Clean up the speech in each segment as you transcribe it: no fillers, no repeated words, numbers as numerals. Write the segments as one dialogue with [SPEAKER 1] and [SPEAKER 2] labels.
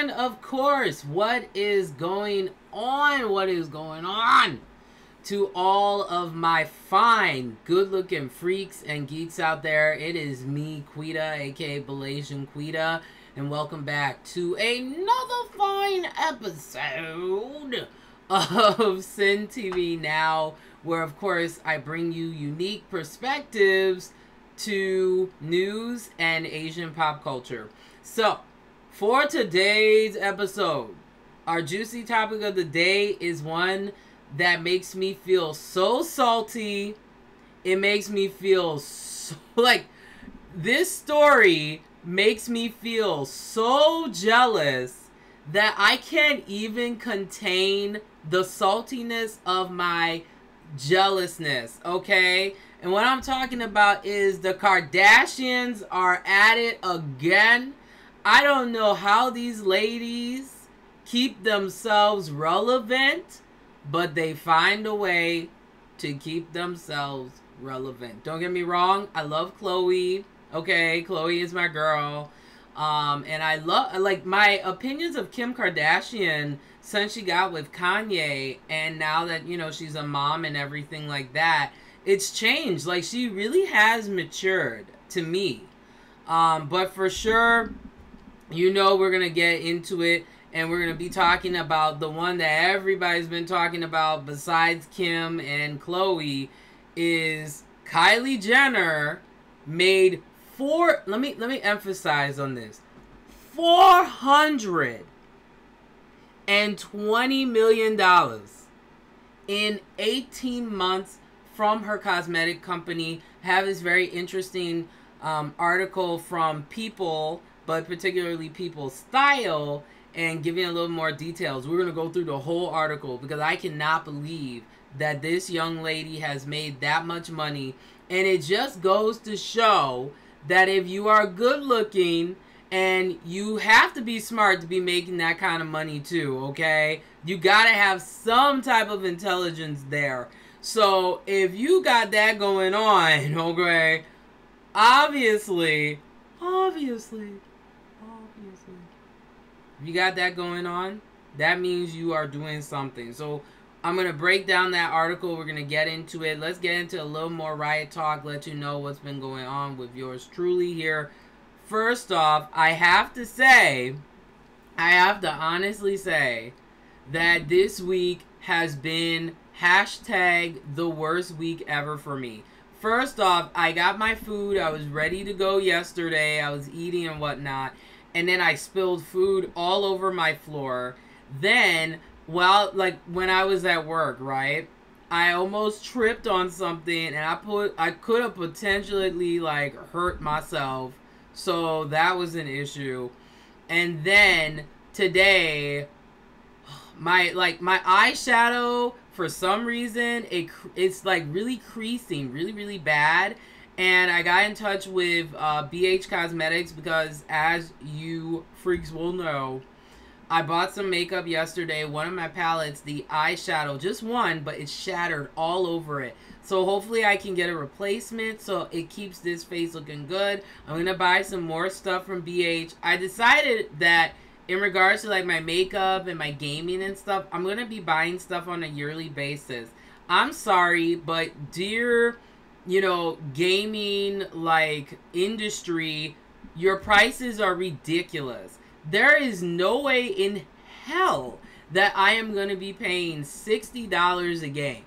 [SPEAKER 1] And of course, what is going on? What is going on? To all of my fine, good-looking freaks and geeks out there, it is me, Quita, aka Belasian Quita, and welcome back to another fine episode of Sin TV Now, where of course I bring you unique perspectives to news and Asian pop culture. So, for today's episode, our juicy topic of the day is one that makes me feel so salty. It makes me feel so, like, this story makes me feel so jealous that I can't even contain the saltiness of my jealousness, okay? And what I'm talking about is the Kardashians are at it again. I don't know how these ladies keep themselves relevant, but they find a way to keep themselves relevant. Don't get me wrong, I love Khloe. Okay, Khloe is my girl. And I love, like, my opinions of Kim Kardashian since she got with Kanye, and now that, you know, she's a mom and everything like that, it's changed. Like, she really has matured to me. But for sure, you know, we're gonna get into it. And we're going to be talking about the one that everybody's been talking about besides Kim and Khloe is Kylie Jenner made let me emphasize on this. $420 million in 18 months from her cosmetic company. Have this very interesting article from People, but particularly People Style, and giving a little more details. We're going to go through the whole article because I cannot believe that this young lady has made that much money. And it just goes to show that if you are good looking, and you have to be smart to be making that kind of money too, okay? You got to have some type of intelligence there. So if you got that going on, okay, obviously, if you got that going on, that means you are doing something. So I'm going to break down that article. We're going to get into it. Let's get into a little more riot talk. Let you know what's been going on with yours truly here. First off, I have to honestly say that this week has been hashtag the worst week ever for me. First off, I got my food. I was ready to go yesterday. I was eating and whatnot. And then I spilled food all over my floor. Then, well, like, when I was at work, right, I almost tripped on something, and I could have potentially, like, hurt myself. So that was an issue. And then today, my eyeshadow, for some reason, it's like really creasing, really bad. And I got in touch with BH Cosmetics because, as you freaks will know, I bought some makeup yesterday. One of my palettes, the eyeshadow, just one, but it's shattered all over it. So hopefully I can get a replacement so it keeps this face looking good. I'm going to buy some more stuff from BH. I decided that in regards to, like, my makeup and my gaming and stuff, I'm going to be buying stuff on a yearly basis. I'm sorry, but dear, you know, gaming, like, industry, your prices are ridiculous. There is no way in hell that I am going to be paying $60 a game.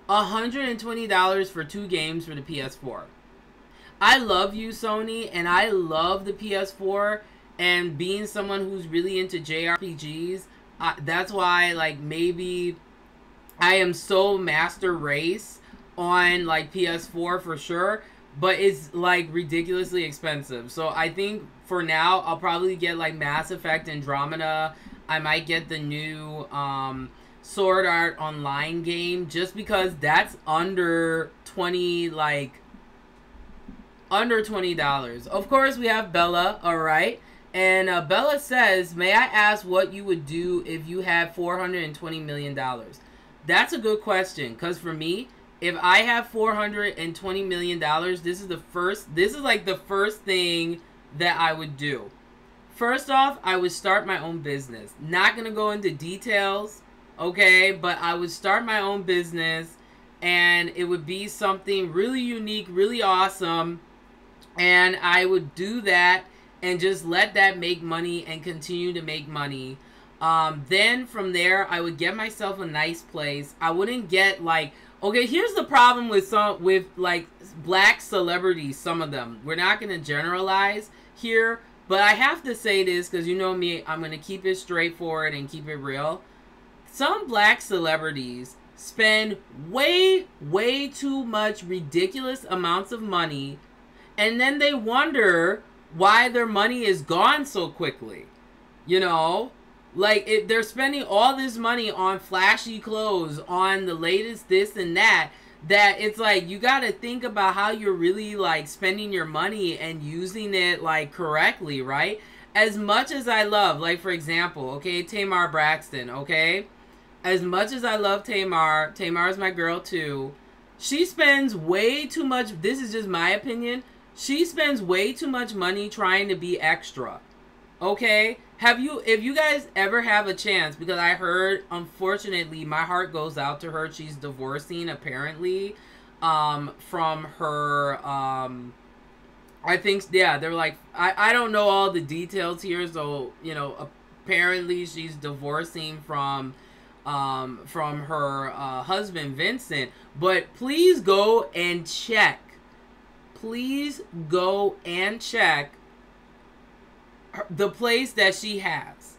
[SPEAKER 1] $120 for 2 games for the PS4. I love you, Sony, and I love the PS4, and being someone who's really into JRPGs, that's why, like, maybe I am so master race on, like, PS4 for sure, but it's, like, ridiculously expensive. So I think for now I'll probably get, like, Mass Effect Andromeda. I might get the new Sword Art Online game, just because that's under $20. Of course, we have Bella, alright? And Bella says, may I ask what you would do if you had $420 million? That's a good question, because for me, if I have $420 million, this is like the first thing that I would do. First off, I would start my own business. Not going to go into details, okay? But I would start my own business, and it would be something really unique, really awesome. And I would do that and just let that make money and continue to make money. Then from there, I would get myself a nice place. I wouldn't get like, okay, here's the problem with like black celebrities, some of them. We're not going to generalize here, but I have to say this because you know me, I'm going to keep it straightforward and keep it real. Some black celebrities spend way too much ridiculous amounts of money, and then they wonder why their money is gone so quickly. You know? Like, they're spending all this money on flashy clothes, on the latest this and that, that it's like, you got to think about how you're really, like, spending your money and using it, like, correctly, right? As much as I love, like, for example, okay, Tamar Braxton, okay? As much as I love Tamar, Tamar is my girl, too. She spends way too much, this is just my opinion, she spends way too much money trying to be extra, okay? If you guys ever have a chance, because I heard, unfortunately, my heart goes out to her. She's divorcing, apparently, from her, I think, yeah, they're like, I don't know all the details here, so, you know, apparently she's divorcing from her husband, Vincent, but please go and check. Please go and check the place that she has.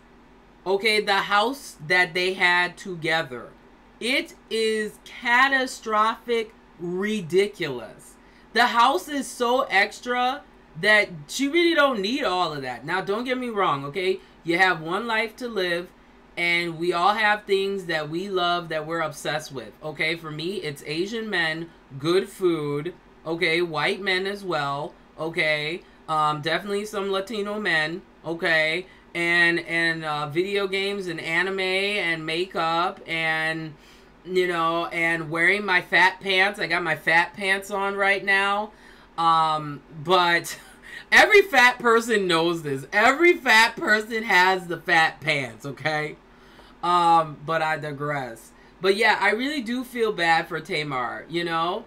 [SPEAKER 1] Okay, the house that they had together. It is catastrophic, ridiculous. The house is so extra that she really don't need all of that. Now, don't get me wrong, okay? You have one life to live, and we all have things that we love that we're obsessed with. Okay, for me, it's Asian men, good food, okay, white men as well, okay, definitely some Latino men, okay, and video games and anime and makeup and, you know, and wearing my fat pants. I got my fat pants on right now, but every fat person knows this. Every fat person has the fat pants, okay, but I digress. But yeah, I really do feel bad for Tamar, you know?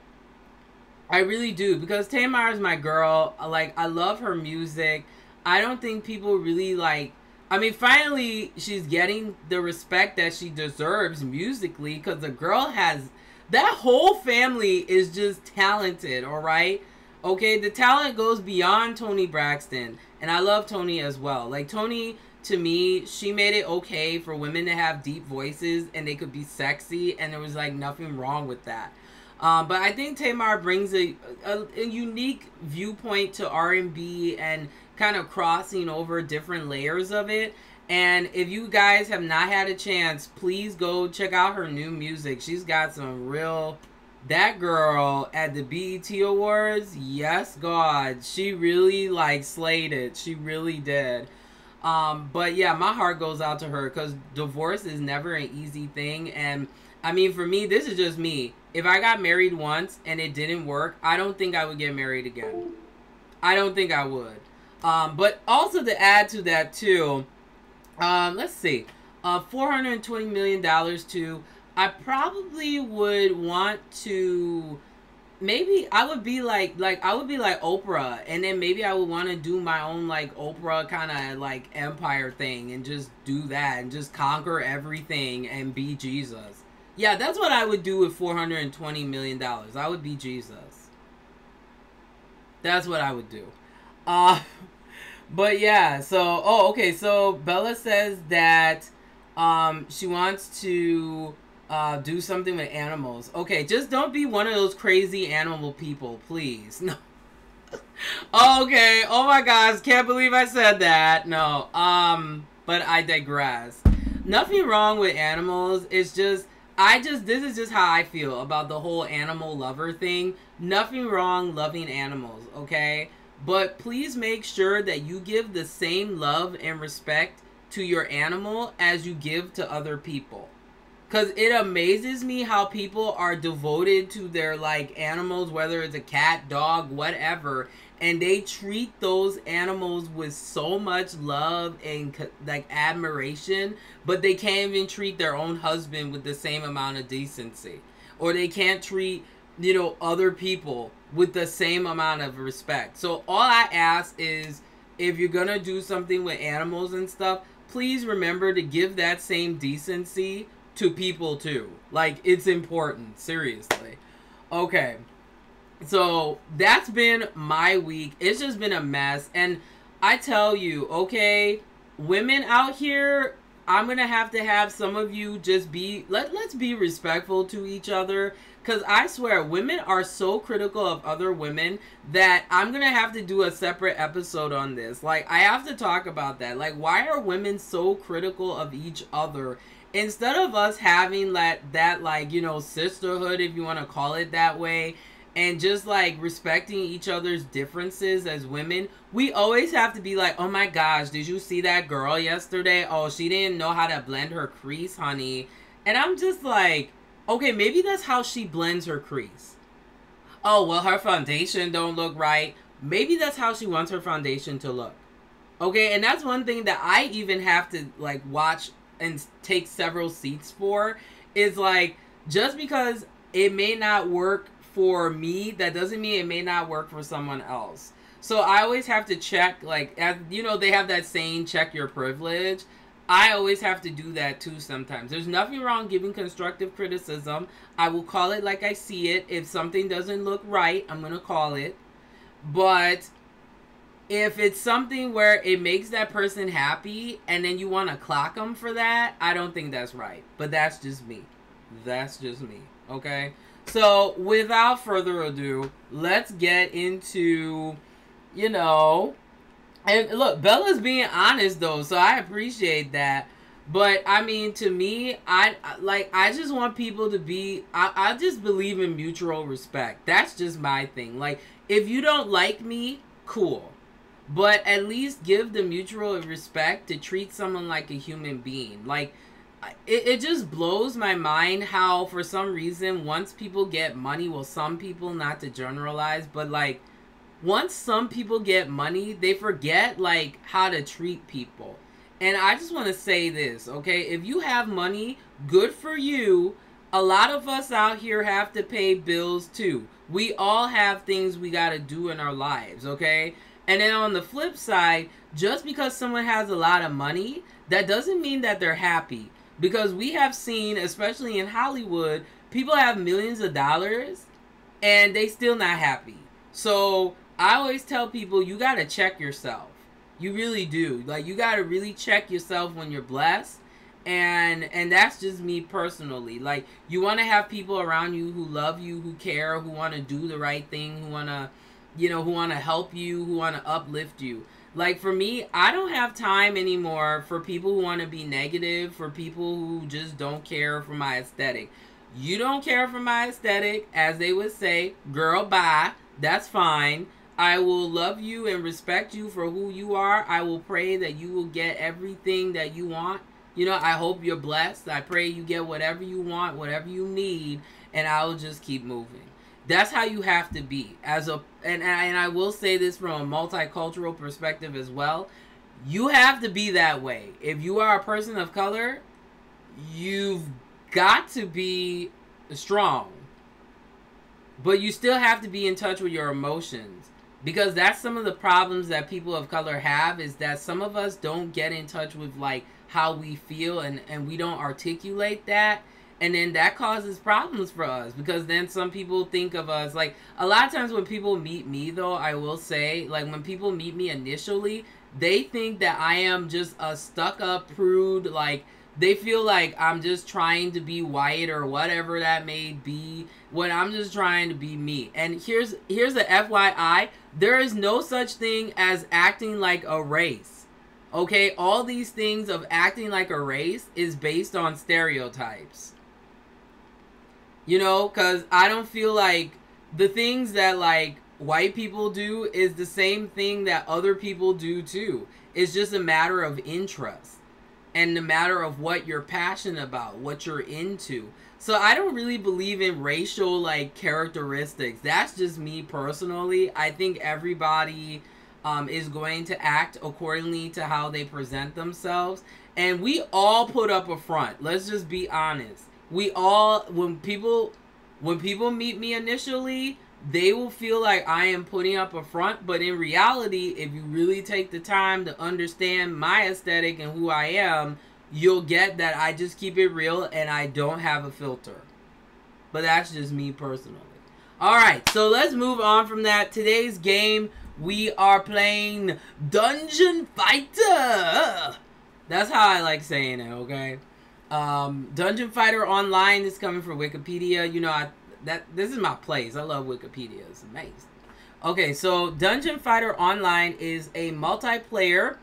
[SPEAKER 1] I really do, because Tamar is my girl. Like, I love her music. I don't think people really, like, I mean, finally, she's getting the respect that she deserves musically, because the girl has, that whole family is just talented, all right? Okay, the talent goes beyond Toni Braxton, and I love Toni as well. Like, Toni, to me, she made it okay for women to have deep voices, and they could be sexy, and there was, like, nothing wrong with that. But I think Tamar brings a unique viewpoint to R&B and kind of crossing over different layers of it. And if you guys have not had a chance, please go check out her new music. She's got some real... That girl at the BET Awards, yes, God, she really, like, slayed it. She really did. But yeah, my heart goes out to her, because divorce is never an easy thing. And I mean, for me, this is just me. If I got married once and it didn't work, I don't think I would get married again. I don't think I would. But also to add to that too, let's see, $420 million too. I probably would want to, maybe I would be like Oprah, and then maybe I would want to do my own, like, Oprah kind of, like, empire thing, and just do that, and just conquer everything, and be Jesus. Yeah, that's what I would do with $420 million. I would be Jesus. That's what I would do. But yeah, so, oh, okay, so Bella says that, she wants to, do something with animals. Okay, just don't be one of those crazy animal people, please. No. Okay, oh my gosh, can't believe I said that. No, but I digress. Nothing wrong with animals. It's just, this is just how I feel about the whole animal lover thing. Nothing wrong loving animals, okay? But please make sure that you give the same love and respect to your animal as you give to other people. Because it amazes me how people are devoted to their, like, animals, whether it's a cat, dog, whatever. And they treat those animals with so much love and, like, admiration. But they can't even treat their own husband with the same amount of decency. Or they can't treat, you know, other people with the same amount of respect. So all I ask is, if you're going to do something with animals and stuff, please remember to give that same decency to people too. Like, it's important, seriously. Okay, so that's been my week. It's just been a mess. And I tell you, okay, women out here, I'm gonna have to have some of you just be, let's be respectful to each other. Because I swear, women are so critical of other women that I'm going to have to do a separate episode on this. Like, I have to talk about that. Like, why are women so critical of each other? Instead of us having that like, you know, sisterhood, if you want to call it that way, and just, like, respecting each other's differences as women, we always have to be like, oh my gosh, did you see that girl yesterday? Oh, she didn't know how to blend her crease, honey. And I'm just like, okay, maybe that's how she blends her crease. Oh, well, her foundation don't look right. Maybe that's how she wants her foundation to look. Okay, and that's one thing that I even have to, like, watch and take several seats for. Is, like, just because it may not work for me, that doesn't mean it may not work for someone else. So I always have to check, like, as, you know, they have that saying, check your privilege. I always have to do that too sometimes. There's nothing wrong giving constructive criticism. I will call it like I see it. If something doesn't look right, I'm going to call it. But if it's something where it makes that person happy and then you want to clock them for that, I don't think that's right. But that's just me. That's just me. Okay? So, without further ado, let's get into, you know... And look, Bella's being honest though, so I appreciate that. But I mean, to me, I just want people to be. I just believe in mutual respect. That's just my thing. Like, if you don't like me, cool, but at least give the mutual respect to treat someone like a human being. Like, it just blows my mind how for some reason once people get money, well, some people, not to generalize, but like, once some people get money, they forget, like, how to treat people. And I just want to say this, okay? If you have money, good for you. A lot of us out here have to pay bills, too. We all have things we got to do in our lives, okay? And then on the flip side, just because someone has a lot of money, that doesn't mean that they're happy. Because we have seen, especially in Hollywood, people have millions of dollars, and they still not happy. So I always tell people, you got to check yourself. You really do. Like, you got to really check yourself when you're blessed. And that's just me personally. Like, you want to have people around you who love you, who care, who want to do the right thing, who want to, you know, who want to help you, who want to uplift you. Like, for me, I don't have time anymore for people who want to be negative, for people who just don't care for my aesthetic. You don't care for my aesthetic, as they would say, girl, bye. That's fine. I will love you and respect you for who you are. I will pray that you will get everything that you want. You know, I hope you're blessed. I pray you get whatever you want, whatever you need, and I will just keep moving. That's how you have to be. And I will say this from a multicultural perspective as well. You have to be that way. If you are a person of color, you've got to be strong. But you still have to be in touch with your emotions. Because that's some of the problems that people of color have, is that some of us don't get in touch with, like, how we feel, and we don't articulate that. And then that causes problems for us, because then some people think of us, like, a lot of times when people meet me, though, I will say, like, when people meet me initially, they think that I am just a stuck-up prude, like, they feel like I'm just trying to be white or whatever that may be, when I'm just trying to be me. And here's the FYI, there is no such thing as acting like a race. Okay, all these things of acting like a race is based on stereotypes. You know, because I don't feel like the things that, like, white people do is the same thing that other people do too. It's just a matter of interest. and the matter of what you're passionate about, what you're into. So I don't really believe in racial like characteristics. That's just me personally. I think everybody is going to act accordingly to how they present themselves, and we all put up a front. Let's just be honest. We all, when people meet me initially, they will feel like I am putting up a front, but in reality, if you really take the time to understand my aesthetic and who I am, you'll get that I just keep it real and I don't have a filter. But that's just me personally. Alright, so let's move on from that. Today's game, we are playing Dungeon Fighter. That's how I like saying it, okay? Dungeon Fighter Online is coming from Wikipedia. You know, this is my place. I love Wikipedia. It's amazing. Okay, so Dungeon Fighter Online is a multiplayer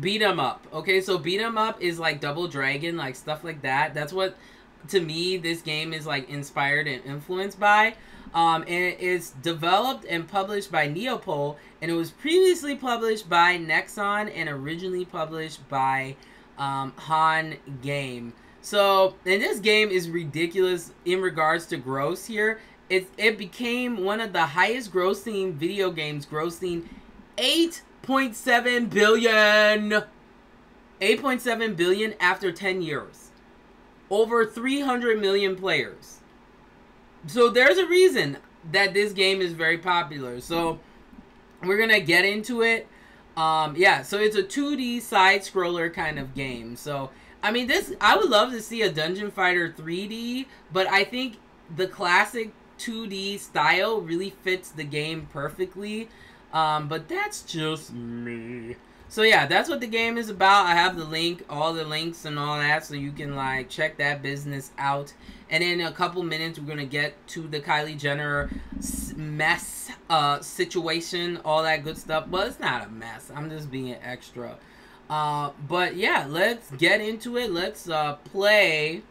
[SPEAKER 1] beat 'em up. Okay, so beat 'em up is like Double Dragon, like stuff like that. That's what, to me, this game is like inspired and influenced by. And it's developed and published by Neopol, and it was previously published by Nexon and originally published by Han Game. So, and this game is ridiculous in regards to gross here. It became one of the highest grossing video games, grossing 8.7 billion. 8.7 billion after 10 years. Over 300 million players. So there's a reason that this game is very popular. So we're gonna get into it. Yeah, so it's a 2D side scroller kind of game. So I mean, I would love to see a Dungeon Fighter 3D, but I think the classic 2D style really fits the game perfectly. But that's just me. So yeah, that's what the game is about. I have the link, all the links and all that, so you can like check that business out. And in a couple minutes, we're gonna get to the Kylie Jenner mess situation, all that good stuff. Well, it's not a mess. I'm just being extra. But yeah, let's get into it. Let's play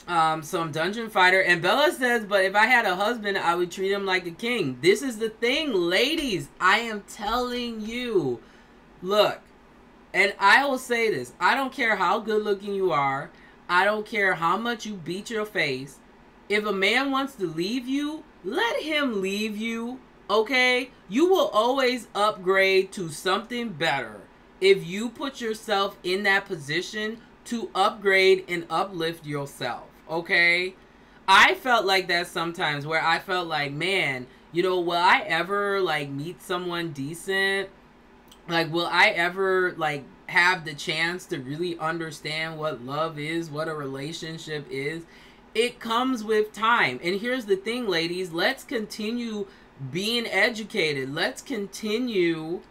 [SPEAKER 1] some Dungeon Fighter. And Bella says, but if I had a husband, I would treat him like a king. This is the thing, ladies. I am telling you. Look, and I will say this. I don't care how good looking you are. I don't care how much you beat your face. If a man wants to leave you, let him leave you, okay? You will always upgrade to something better if you put yourself in that position to upgrade and uplift yourself, okay? I felt like that sometimes, where I felt like, man, you know, will I ever, like, meet someone decent? Like, will I ever, like, have the chance to really understand what love is, what a relationship is? It comes with time. And here's the thing, ladies. Let's continue being educated. Let's continue,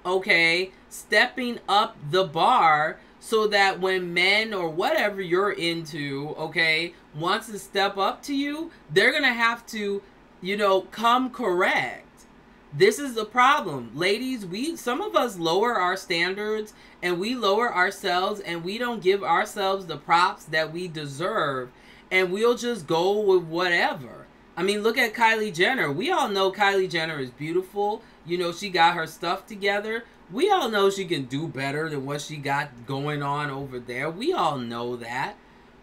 [SPEAKER 1] okay, stepping up the bar so that when men or whatever you're into, okay, wants to step up to you, they're going to have to, you know, come correct. This is the problem. Ladies, some of us lower our standards and we lower ourselves and we don't give ourselves the props that we deserve, and we'll just go with whatever. I mean, look at Kylie Jenner. We all know Kylie Jenner is beautiful. You know, she got her stuff together. We all know she can do better than what she got going on over there. We all know that.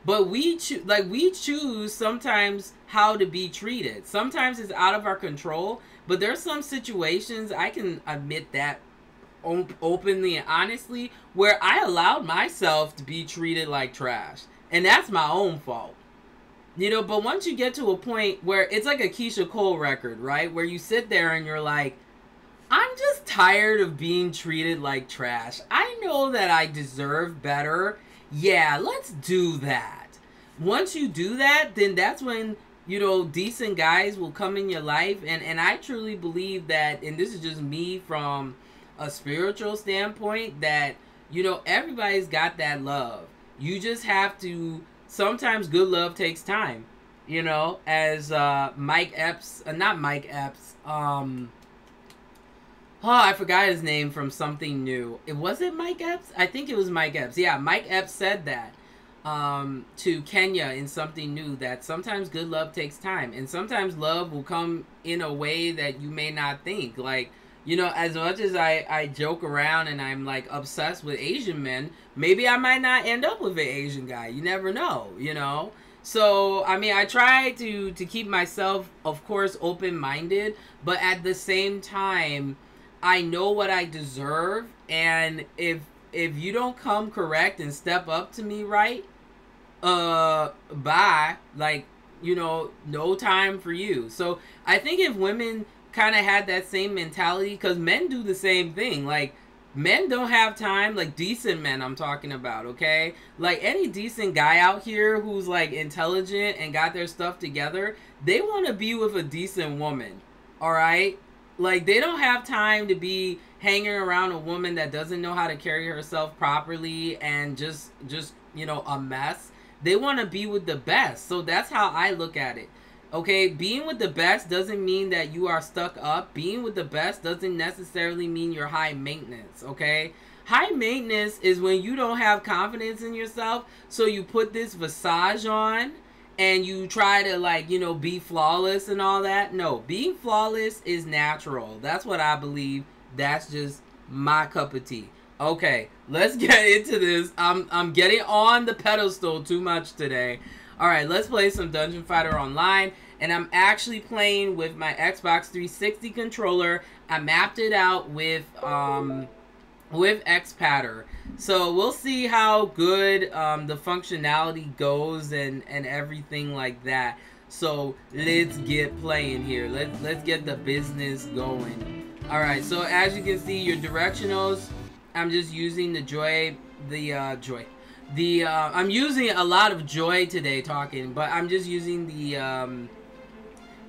[SPEAKER 1] But we choose sometimes how to be treated. Sometimes it's out of our control. But there's some situations, I can admit that openly and honestly, where I allowed myself to be treated like trash. And that's my own fault. You know, but once you get to a point where it's like a Keisha Cole record, right? Where you sit there and you're like, I'm just tired of being treated like trash. I know that I deserve better. Yeah, let's do that. Once you do that, then that's when, you know, decent guys will come in your life. And I truly believe that, and this is just me from a spiritual standpoint, that, you know, everybody's got that love. You just have to, sometimes good love takes time. You know, as Mike Epps, not Mike Epps, oh, I forgot his name from Something New. Was it Mike Epps? I think it was Mike Epps. Yeah, Mike Epps said that to Kenya in Something New, that sometimes good love takes time. And sometimes love will come in a way that you may not think. Like, you know, as much as I joke around and I'm like obsessed with Asian men, maybe I might not end up with an Asian guy. You never know, you know. So I mean, I try to keep myself, of course, open-minded, but at the same time, I know what I deserve, and if you don't come correct and step up to me right, bye, like, you know, no time for you. So I think if women kind of had that same mentality, because men do the same thing, like, men don't have time, like decent men I'm talking about, okay? Like any decent guy out here who's like intelligent and got their stuff together, they want to be with a decent woman, all right? Like they don't have time to be hanging around a woman that doesn't know how to carry herself properly and just you know, a mess. They want to be with the best. So that's how I look at it. Okay, being with the best doesn't mean that you are stuck up. Being with the best doesn't necessarily mean you're high maintenance, okay? High maintenance is when you don't have confidence in yourself, so you put this visage on and you try to, like, you know, be flawless and all that. No, being flawless is natural. That's what I believe. That's just my cup of tea. Okay, let's get into this. I'm getting on the pedestal too much today. Alright, let's play some Dungeon Fighter Online. And I'm actually playing with my Xbox 360 controller. I mapped it out with Xpadder. So we'll see how good the functionality goes and everything like that. So let's get playing here. Let's get the business going. Alright, so as you can see, your directionals, I'm just using I'm using a lot of joy today talking, but I'm just using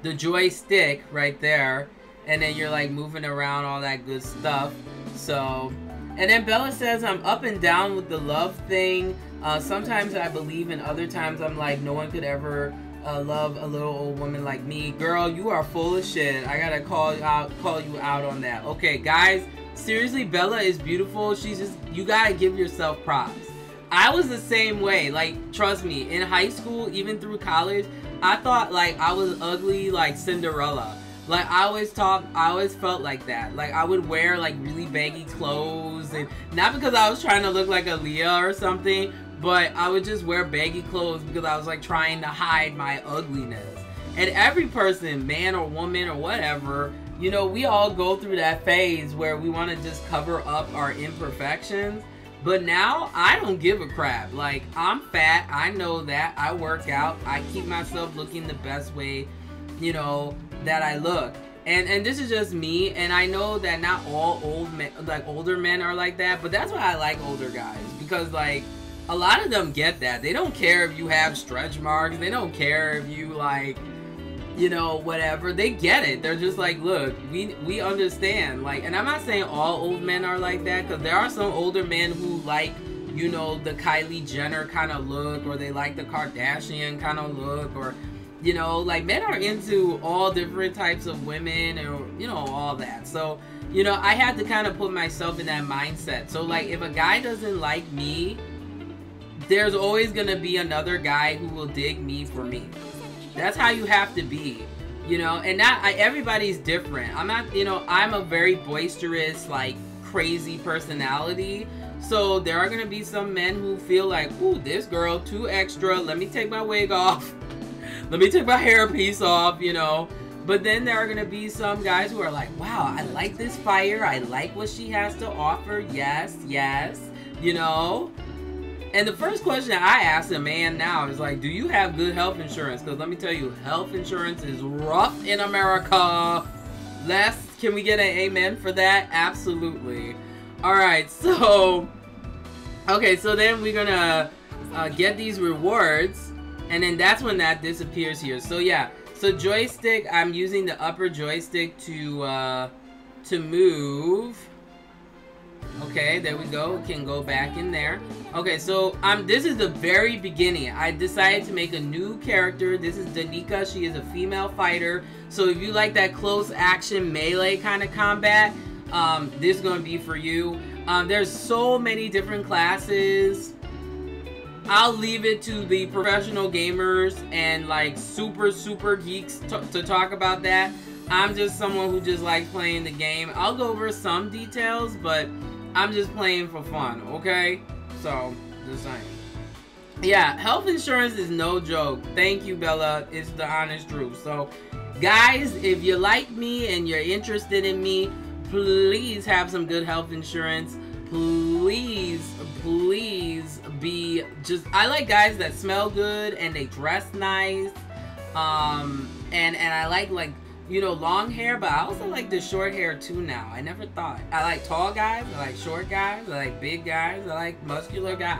[SPEAKER 1] the joystick right there, and then you're like moving around, all that good stuff. So, and then Bella says I'm up and down with the love thing. Sometimes I believe, and other times I'm like, no one could ever love a little old woman like me. Girl, you are full of shit. I gotta call you out on that. Okay, guys, seriously, Bella is beautiful. She's just, you gotta give yourself props. I was the same way. Like, trust me, in high school, even through college, I thought like I was ugly like Cinderella. Like I always felt like that. Like I would wear like really baggy clothes, and not because I was trying to look like Aaliyah or something, but I would just wear baggy clothes because I was like trying to hide my ugliness. And every person, man or woman or whatever, you know, we all go through that phase where we want to just cover up our imperfections. But now, I don't give a crap. Like, I'm fat. I know that. I work out. I keep myself looking the best way, you know, that I look. And this is just me. And I know that not all older men are like that. But that's why I like older guys. Because, like, a lot of them get that. They don't care if you have stretch marks. They don't care if you, like, you know, whatever. They get it. They're just like, look, we understand. Like, and I'm not saying all old men are like that, because there are some older men who like, you know, the Kylie Jenner kind of look, or they like the Kardashian kind of look, or, you know, like, men are into all different types of women, or, you know, all that. So, you know, I had to kind of put myself in that mindset. So, like, if a guy doesn't like me, there's always gonna be another guy who will dig me for me. That's how you have to be, you know, and not everybody's different. I'm not, you know, I'm a very boisterous, like, crazy personality. So there are going to be some men who feel like, ooh, this girl too extra. Let me take my wig off. Let me take my hairpiece off, you know. But then there are going to be some guys who are like, wow, I like this fire. I like what she has to offer. Yes, yes, you know. And the first question I ask a man now is like, do you have good health insurance? Because let me tell you, health insurance is rough in America. Can we get an amen for that? Absolutely. Alright, so, okay, so then we're gonna get these rewards, and then that's when that disappears here. So yeah, so joystick, I'm using the upper joystick to move. Okay, there we go. Can go back in there. Okay, so this is the very beginning. I decided to make a new character. This is Danica. She is a female fighter. So if you like that close action melee kind of combat, this is going to be for you. There's so many different classes. I'll leave it to the professional gamers and like super geeks to talk about that. I'm just someone who just likes playing the game. I'll go over some details, but I'm just playing for fun, okay? So, just saying. Yeah, health insurance is no joke. Thank you, Bella. It's the honest truth. So, guys, if you like me and you're interested in me, please have some good health insurance. Please be just... I like guys that smell good and they dress nice. And I like, you know, long hair, but I also like the short hair too now. I never thought. I like tall guys, I like short guys, I like big guys, I like muscular guys.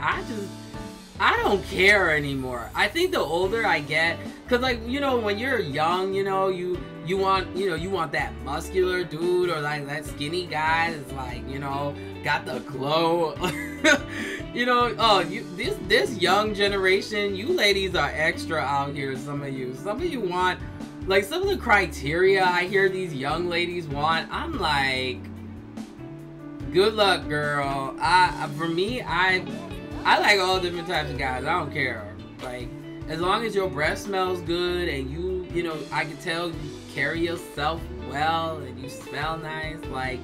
[SPEAKER 1] I don't care anymore. I think the older I get, cause like, you know, when you're young, you know, you want that muscular dude or like that skinny guy that's like, you know, got the glow. You know, oh, this young generation, you ladies are extra out here. Some of you want, like, some of the criteria I hear these young ladies want. I'm like, good luck, girl. For me, I like all different types of guys. I don't care. Like, as long as your breath smells good and you know, I can tell you carry yourself well and you smell nice, like,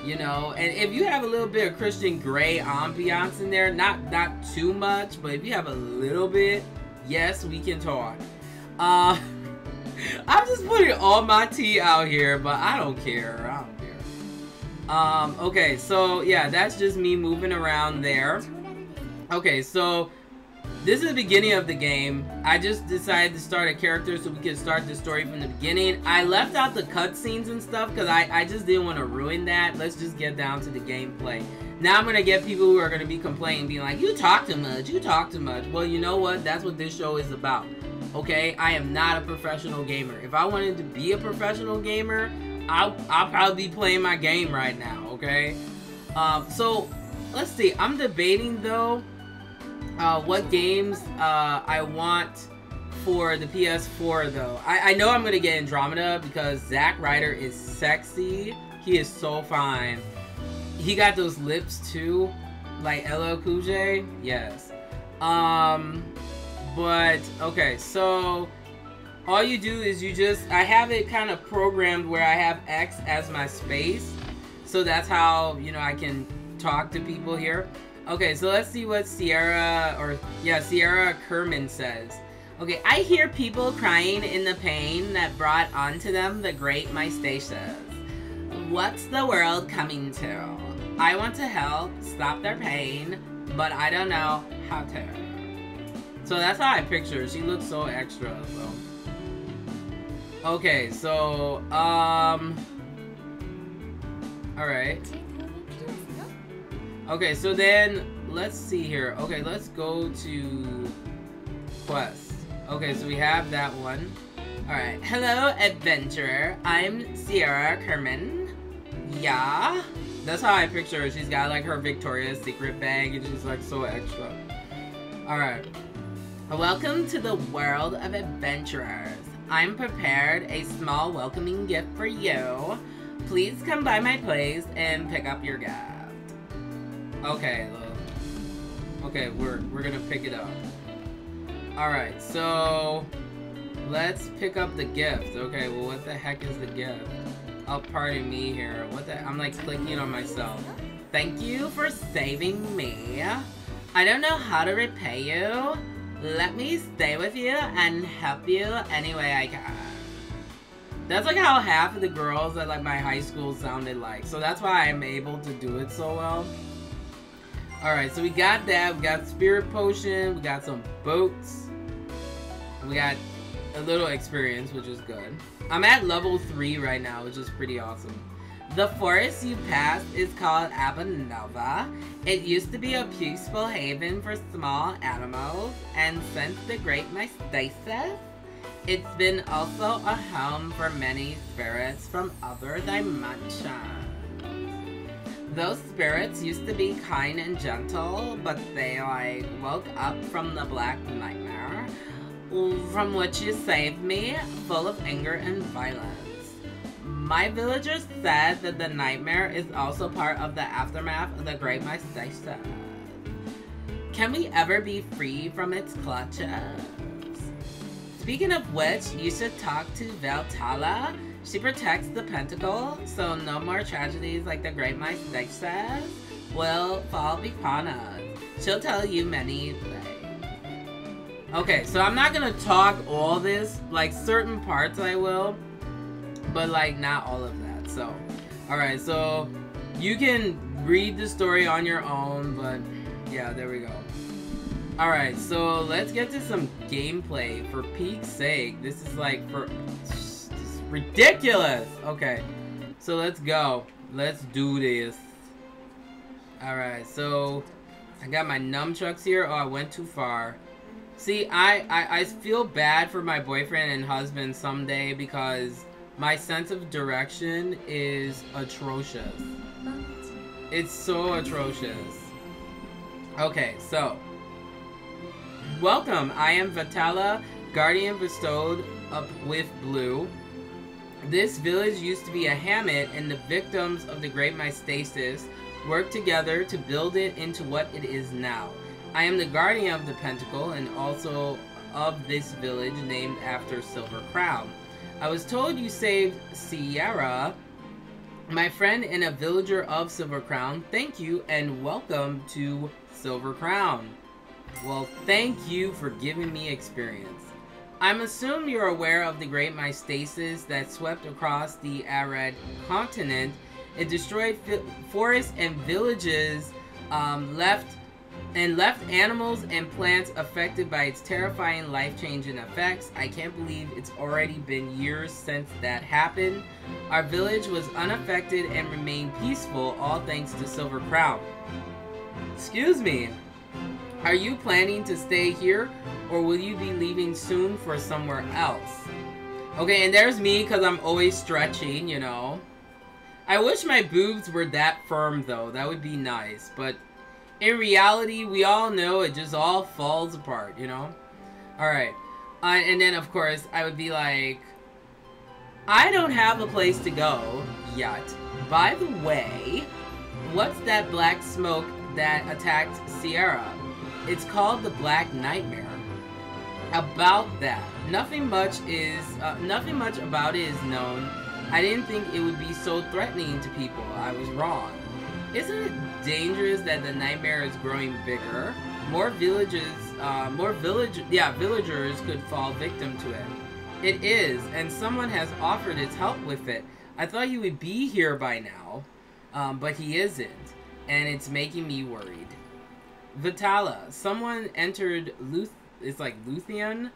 [SPEAKER 1] you know. And if you have a little bit of Christian Grey ambiance in there, not too much, but if you have a little bit, yes, we can talk. I'm just putting all my tea out here, but I don't care. Okay, so yeah, that's just me moving around there. Okay, so this is the beginning of the game. I just decided to start a character so we can start the story from the beginning. I left out the cutscenes and stuff because I just didn't want to ruin that. Let's just get down to the gameplay. Now I'm going to get people who are going to be complaining, being like, you talk too much, you talk too much. Well, you know what? That's what this show is about. Okay? I am not a professional gamer. If I wanted to be a professional gamer, I'll probably be playing my game right now. Okay? So, let's see. I'm debating, though, what games I want for the PS4, though. I know I'm going to get Andromeda because Zack Ryder is sexy. He is so fine. He got those lips, too. Like LL Cool J. Yes. But, okay, so all you do is I have it kind of programmed where I have X as my space. So that's how, you know, I can talk to people here. Okay, so let's see what Sierra Kerman says. Okay, I hear people crying in the pain that brought onto them the great mystacias. What's the world coming to? I want to help stop their pain, but I don't know how to. So that's how I picture her. She looks so extra, so. Okay, so, alright. Okay, so then, let's see here. Okay, let's go to quest. Okay, so we have that one. Alright, hello adventurer. I'm Sierra Kerman. Yeah? That's how I picture her. She's got like her Victoria's Secret bag and she's like so extra. Alright. Welcome to the world of adventurers. I'm prepared a small welcoming gift for you. Please come by my place and pick up your gift. Okay, look. Okay, we're gonna pick it up. Alright, so let's pick up the gift. Okay, well, what the heck is the gift? Oh, pardon me here. What the? I'm like clicking on myself. Thank you for saving me. I don't know how to repay you. Let me stay with you and help you any way I can. That's like how half of the girls at like my high school sounded like. So that's why I'm able to do it so well. Alright, so we got that. We got spirit potion. We got some boats. We got a little experience, which is good. I'm at level 3 right now, which is pretty awesome. The forest you passed is called Abanova. It used to be a peaceful haven for small animals, and since the Great Mystasis, it's been also a home for many spirits from other dimensions. Those spirits used to be kind and gentle, but they like woke up from the black nightmare, from which you saved me, full of anger and violence. My villagers said that the nightmare is also part of the aftermath of the Great Mystasis. Can we ever be free from its clutches? Speaking of which, you should talk to Veltala. She protects the pentacle, so no more tragedies like the great my says will fall upon us. She'll tell you many things. Okay, so I'm not gonna talk all this, like certain parts I will, but like not all of that. So, alright, so you can read the story on your own, but yeah, there we go. Alright, so let's get to some gameplay. For Pete's sake, this is like this is ridiculous. Okay, so let's go. Let's do this. Alright, so I got my nunchucks here. Oh, I went too far. See, I feel bad for my boyfriend and husband someday because my sense of direction is atrocious. It's so atrocious. Okay, so welcome. I am Vitala, guardian bestowed up with blue. This village used to be a hamlet, and the victims of the Great Mystasis worked together to build it into what it is now. I am the guardian of the pentacle and also of this village named after Silver Crown. I was told you saved Sierra, my friend and a villager of Silver Crown. Thank you and welcome to Silver Crown. Well, thank you for giving me experience. I'm assuming you're aware of the Great Mystasis that swept across the arid continent. It destroyed forests and villages, left animals and plants affected by its terrifying life-changing effects. I can't believe it's already been years since that happened. Our village was unaffected and remained peaceful, all thanks to Silver Crown. Excuse me. Are you planning to stay here, or will you be leaving soon for somewhere else? Okay, and there's me, because I'm always stretching, you know. I wish my boobs were that firm, though. That would be nice, but in reality, we all know it just all falls apart, you know? Alright. And then, of course, I would be like, I don't have a place to go yet. By the way, what's that black smoke that attacked Sierra? It's called the Black Nightmare. About that, nothing much about it is known. I didn't think it would be so threatening to people. I was wrong. Isn't it dangerous that the nightmare is growing bigger? Villagers could fall victim to it. It is, and someone has offered its help with it. I thought he would be here by now, but he isn't, and it's making me worried. Vitala, someone entered it's like Luthien?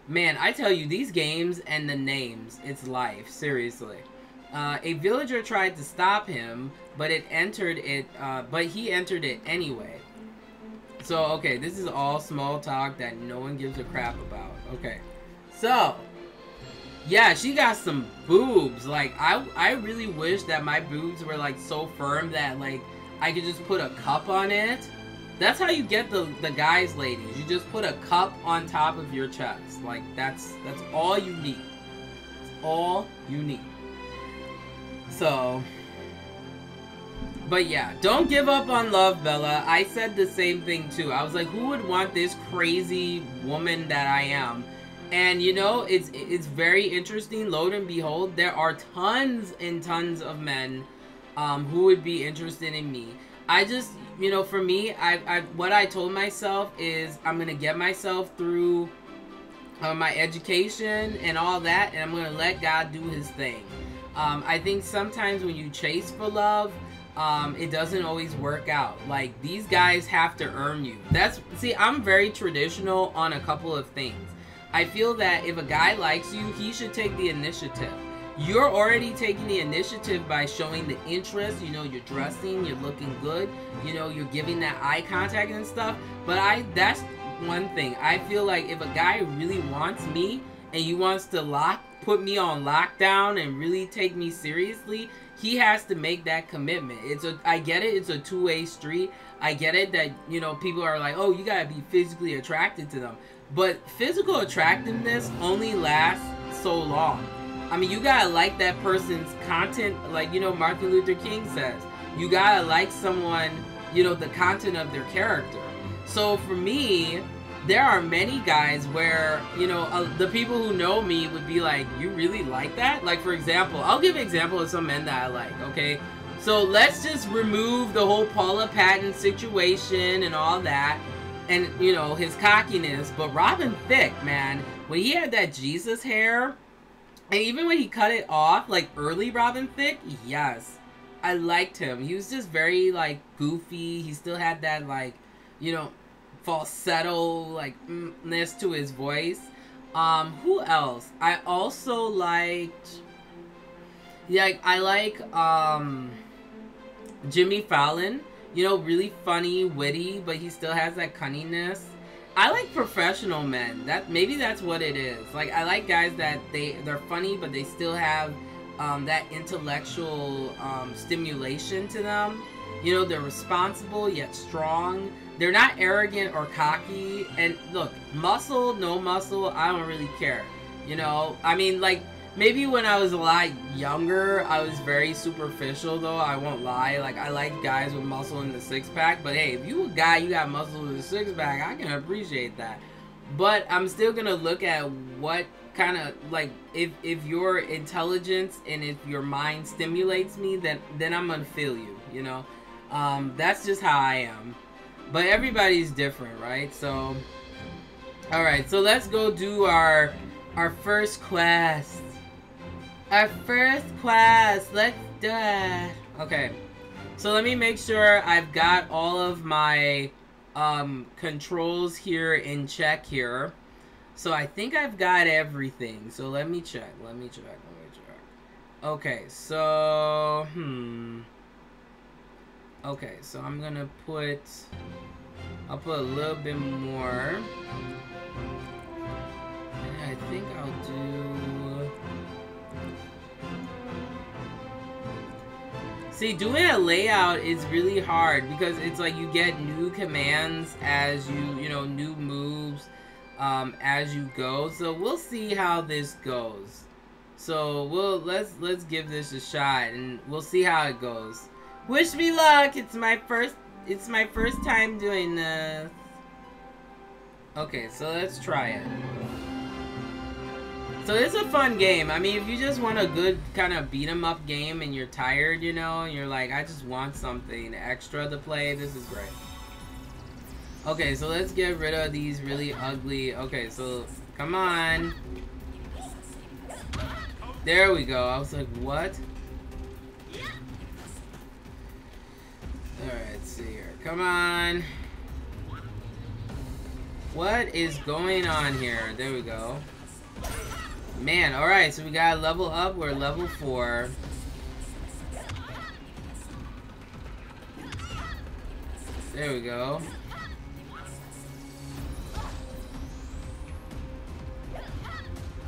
[SPEAKER 1] Man, I tell you, these games and the names, it's life, seriously. A villager tried to stop him, but he entered it anyway. So, okay, this is all small talk that no one gives a crap about. Okay. So, yeah, she got some boobs. Like, I really wish that my boobs were, like, so firm that, like, I could just put a cup on it. That's how you get the guys, ladies. You just put a cup on top of your chest. Like, that's all you need. That's all you need. So, but yeah, don't give up on love, Bella. I said the same thing too. I was like, who would want this crazy woman that I am? And you know, it's very interesting. Lo and behold, there are tons and tons of men who would be interested in me. I just, you know, for me, what I told myself is I'm gonna get myself through my education and all that, and I'm gonna let God do His thing. I think sometimes when you chase for love, it doesn't always work out. Like, these guys have to earn you. See, I'm very traditional on a couple of things. I feel that if a guy likes you, he should take the initiative. You're already taking the initiative by showing the interest. You know, you're dressing, you're looking good, you know, you're giving that eye contact and stuff. But that's one thing. I feel like if a guy really wants me and he wants to put me on lockdown and really take me seriously, he has to make that commitment. I get it, it's a two-way street. I get it that, you know, people are like, oh, you gotta be physically attracted to them. But physical attractiveness only lasts so long. I mean, you gotta like that person's content, like, you know, Martin Luther King says. You gotta like someone, you know, the content of their character. So for me, there are many guys where, you know, the people who know me would be like, you really like that? Like, for example, I'll give an example of some men that I like, okay? So let's just remove the whole Paula Patton situation and all that, and, you know, his cockiness. But Robin Thicke, man, when he had that Jesus hair, and even when he cut it off, like early Robin Thicke, yes, I liked him. He was just very, like, goofy. He still had that, like, you know, falsetto, like, ness to his voice. Who else? I also liked, yeah, I like, Jimmy Fallon. You know, really funny, witty, but he still has that cunningness. I like professional men. Maybe that's what it is. Like, I like guys that they're funny, but they still have that intellectual stimulation to them. You know, they're responsible yet strong. They're not arrogant or cocky. And look, muscle, no muscle, I don't really care. You know, I mean, like, maybe when I was a lot younger, I was very superficial, though. I won't lie. Like, I like guys with muscle in the six-pack. But, hey, if you a guy, you got muscle in the six-pack, I can appreciate that. But I'm still going to look at what kind of, like, if your intelligence and if your mind stimulates me, then I'm going to feel you, you know. That's just how I am. But everybody's different, right? So, alright. So, let's go do our first quest. Our first quest. Let's do it. Okay. So let me make sure I've got all of my controls here in check here. So I think I've got everything. So let me check. Okay, so okay, so I'm gonna I'll put a little bit more. And I think I'll do. See, doing a layout is really hard because it's like you get new commands as you know, new moves as you go. So we'll see how this goes. So let's give this a shot and we'll see how it goes. Wish me luck. It's my first time doing this. Okay, so let's try it. So it's a fun game. I mean, if you just want a good kind of beat 'em up game and you're tired, you know, and you're like, I just want something extra to play, this is great. Okay, so let's get rid of these really ugly. Okay, so come on. There we go. I was like, what? Alright, let's see here. Come on. What is going on here? There we go. Man, alright, so we gotta level up. We're level 4. There we go.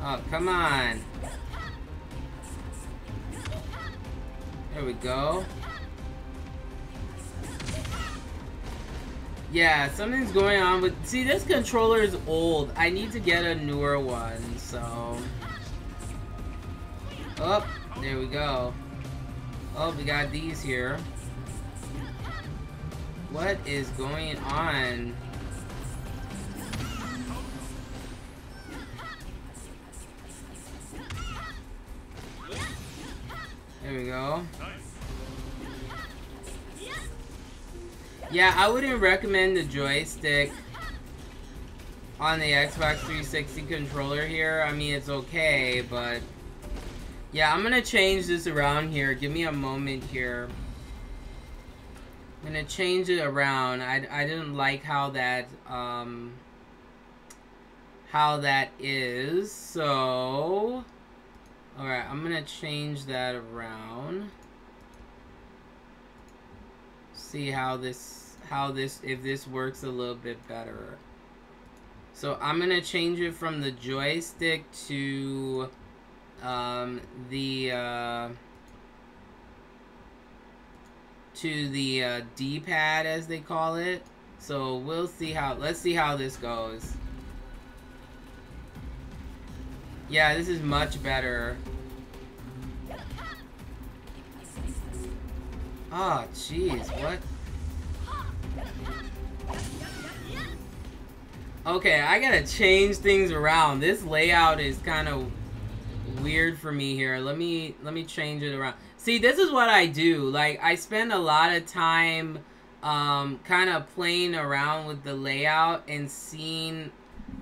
[SPEAKER 1] Oh, come on. There we go. Yeah, something's going on with... See, this controller is old. I need to get a newer one, so... Oh, there we go. Oh, we got these here. What is going on? There we go. Yeah, I wouldn't recommend the joystick on the Xbox 360 controller here. I mean, it's okay, but... Yeah, I'm gonna change this around here. Give me a moment here. I'm gonna change it around. I didn't like how that is. So, all right, I'm gonna change that around. See how this if this works a little bit better. So I'm gonna change it from the joystick to the D-pad, as they call it. So we'll see how, let's see how this goes. Yeah, this is much better. Oh, jeez, what? Okay, I gotta change things around. This layout is kind of weird for me here. Let me change it around. See, this is what I do. Like, I spend a lot of time kind of playing around with the layout and seeing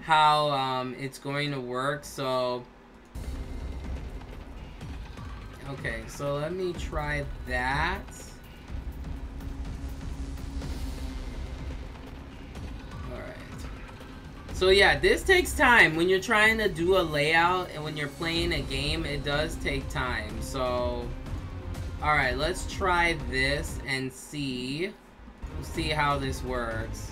[SPEAKER 1] how it's going to work. So okay, so let me try that. So yeah, this takes time. When you're trying to do a layout and when you're playing a game, it does take time. So, alright, let's try this and see how this works.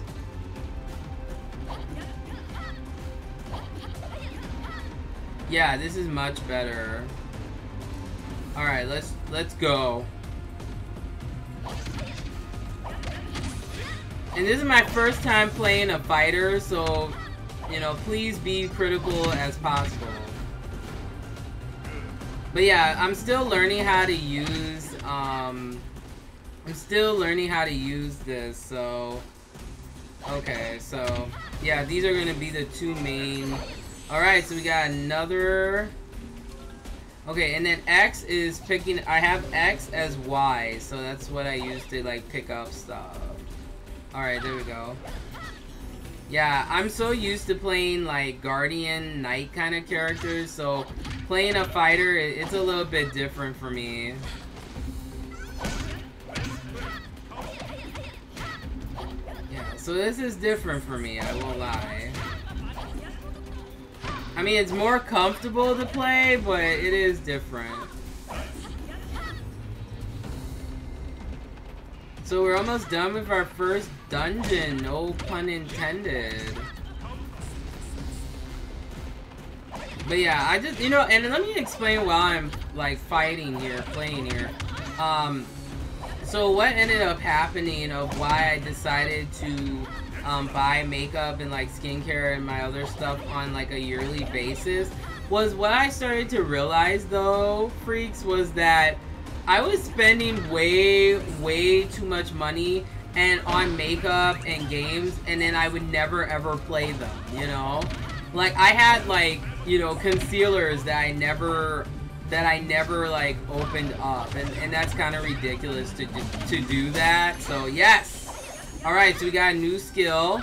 [SPEAKER 1] Yeah, this is much better. Alright, let's go. And this is my first time playing a fighter, so you know, please be critical as possible. But yeah, I'm still learning how to use this, so okay, so yeah, these are gonna be the two main. Alright, so we got another. Okay, and then X is picking. I have X as Y, so that's what I use to like pick up stuff. Alright, there we go. Yeah, I'm so used to playing like Guardian Knight kind of characters, so playing a fighter, it's a little bit different for me. Yeah, so this is different for me, I won't lie. I mean, it's more comfortable to play, but it is different. So we're almost done with our first dungeon, no pun intended. But yeah, I just, you know, and let me explain while I'm like fighting here, playing here. So what ended up happening of why I decided to buy makeup and like skincare and my other stuff on like a yearly basis was what I started to realize though, freaks, was that I was spending way too much money and on makeup and games, and then I would never ever play them, you know? Like I had like, you know, concealers that I never like opened up, and that's kind of ridiculous to do that. So yes. All right, so we got a new skill.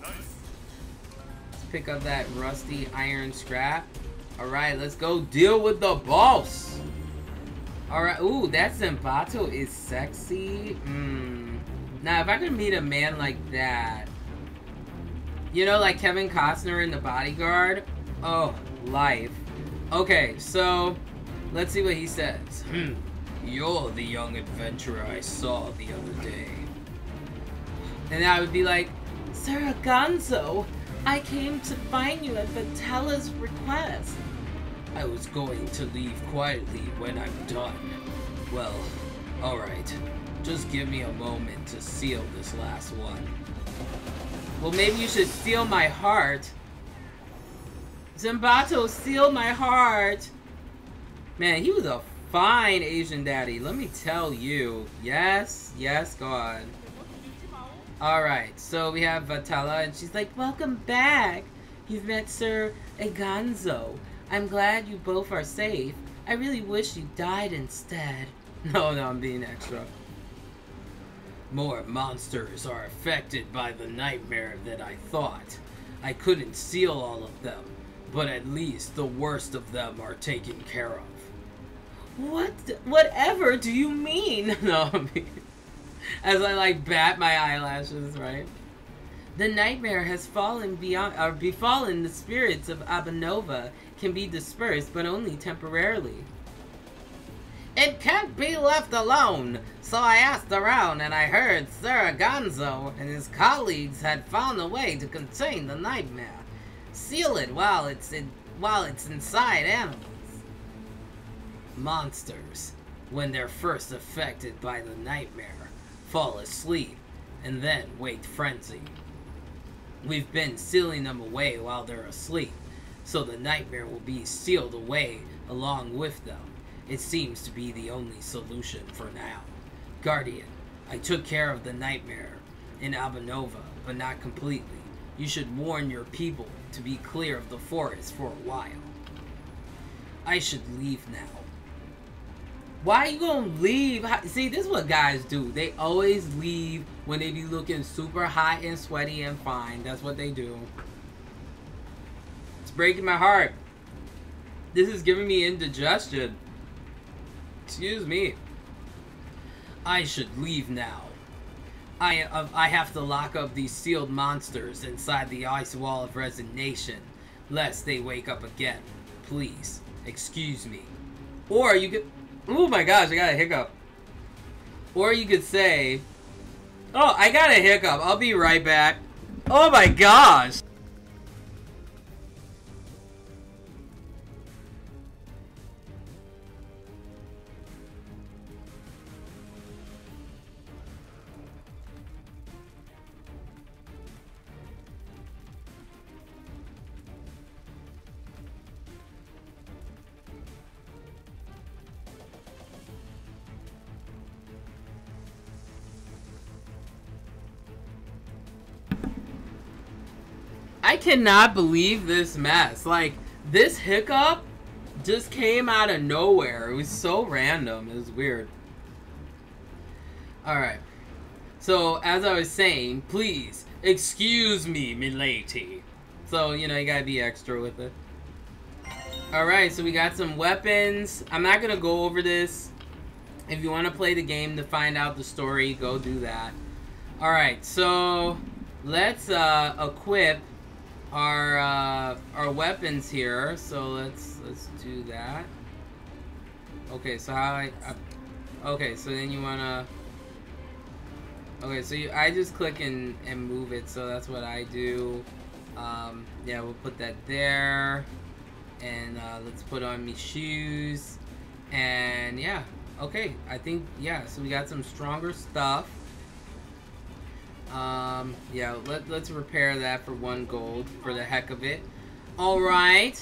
[SPEAKER 1] Let's pick up that rusty iron scrap. All right, let's go deal with the boss. Alright, ooh, that Zambato is sexy. Now, if I could meet a man like that, you know, like Kevin Costner in The Bodyguard, oh, life. Okay, so, let's see what he says. You're the young adventurer I saw the other day. And I would be like, Sir Gonzo, I came to find you at Vitella's request. I was going to leave quietly when I'm done. Well, alright. Just give me a moment to seal this last one. Well, maybe you should seal my heart. Zambato, seal my heart! Man, he was a fine Asian daddy, let me tell you. Yes, yes, God. Alright, so we have Vitella, and she's like, welcome back. You've met Sir Eganzo. I'm glad you both are safe. I really wish you died instead. No, I'm being extra. More monsters are affected by the nightmare than I thought. I couldn't seal all of them, but at least the worst of them are taken care of. Whatever do you mean? No, as I like bat my eyelashes, right? The nightmare has befallen the spirits of Abanova, can be dispersed, but only temporarily. It can't be left alone, so I asked around and I heard Sir Gonzo and his colleagues had found a way to contain the nightmare. Seal it while it's inside animals. Monsters, when they're first affected by the nightmare, fall asleep and then wake frenzy. We've been sealing them away while they're asleep, so the nightmare will be sealed away along with them. It seems to be the only solution for now. Guardian, I took care of the nightmare. in Albanova, but not completely. You should warn your people to be clear of the forest for a while. I should leave now. Why are you gonna leave? See, this is what guys do. They always leave when they be looking super hot and sweaty and fine. That's what they do. It's breaking my heart. This is giving me indigestion. Excuse me. I should leave now. I have to lock up these sealed monsters inside the ice wall of resignation, lest they wake up again. Please, excuse me. Or you could... Oh my gosh, I got a hiccup. Or you could say... Oh, I got a hiccup. I'll be right back. Oh my gosh. I cannot believe this mess. Like, this hiccup just came out of nowhere. It was so random. It was weird. Alright. So, as I was saying, please, excuse me, milady. So, you know, you gotta be extra with it. Alright, so we got some weapons. I'm not gonna go over this. If you want to play the game to find out the story, go do that. Alright, so let's equip our weapons here. So let's do that. Okay, so okay, so then you wanna... Okay, so I just click and move it, so that's what I do. Yeah, we'll put that there. And let's put on me shoes. And yeah, okay, I think, yeah, so we got some stronger stuff. Yeah, let's repair that for 1 gold for the heck of it. All right.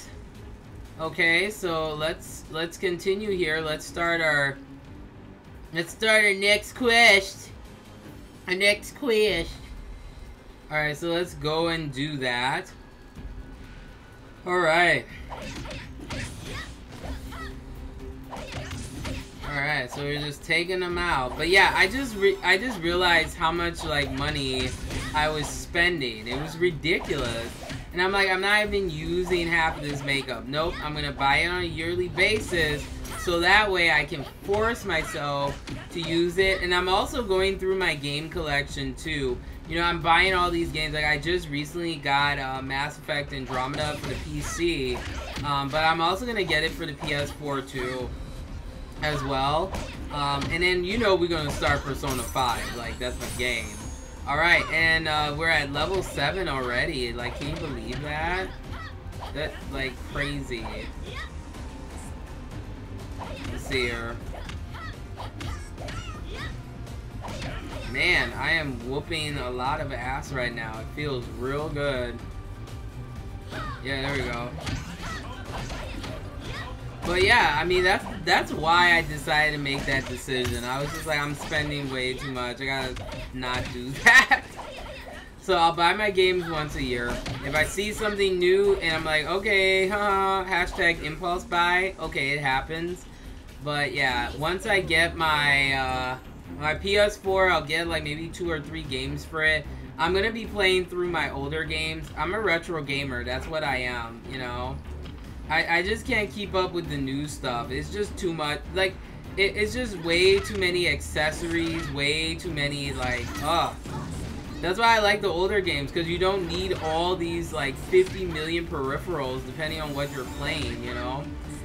[SPEAKER 1] Okay, so let's continue here. Let's start our next quest. Our next quest. All right, so let's go and do that. All right. Alright, so we're just taking them out. But yeah, I just realized how much like money I was spending. It was ridiculous. And I'm like, I'm not even using half of this makeup. Nope, I'm gonna buy it on a yearly basis so that way I can force myself to use it. And I'm also going through my game collection too. You know, I'm buying all these games. Like, I just recently got Mass Effect Andromeda for the PC. But I'm also gonna get it for the PS4 too, as well. And then, you know, we're gonna start Persona 5. Like, that's my game. Alright, and we're at level 7 already. Like, can you believe that? That's like crazy. Let's see here. Man, I am whooping a lot of ass right now. It feels real good. Yeah, there we go. But yeah, I mean, that's why I decided to make that decision. I was just like, I'm spending way too much. I gotta not do that. So I'll buy my games once a year. If I see something new and I'm like, okay, hashtag impulse buy, okay, it happens. But yeah, once I get my my PS4, I'll get like maybe 2 or 3 games for it. I'm gonna be playing through my older games. I'm a retro gamer. That's what I am, you know. I just can't keep up with the new stuff. It's just too much. Like, it's just way too many accessories, way too many, like, That's why I like the older games, because you don't need all these, like, 50 million peripherals, depending on what you're playing, you know?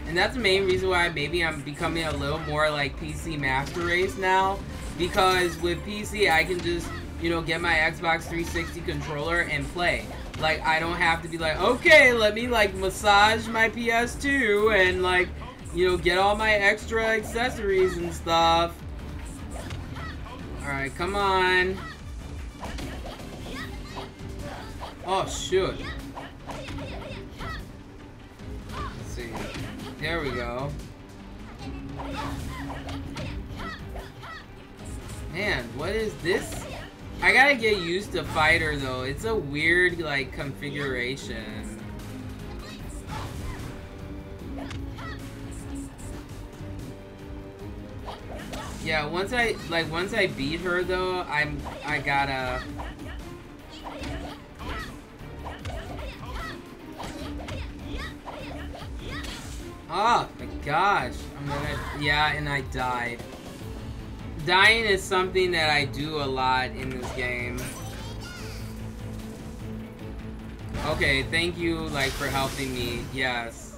[SPEAKER 1] And that's the main reason why maybe I'm becoming a little more, like, PC Master Race now. Because with PC, I can just, you know, get my Xbox 360 controller and play. Like, I don't have to be like, okay, let me, like, massage my PS2 and, like, you know, get all my extra accessories and stuff. Alright, come on. Oh, shoot. Let's see. There we go. Man, what is this? I gotta get used to fighter though. It's a weird like configuration. Yeah, once I beat her though, I gotta. Oh my gosh, yeah, and I died. Dying is something that I do a lot in this game. Okay, thank you, like, for helping me. Yes.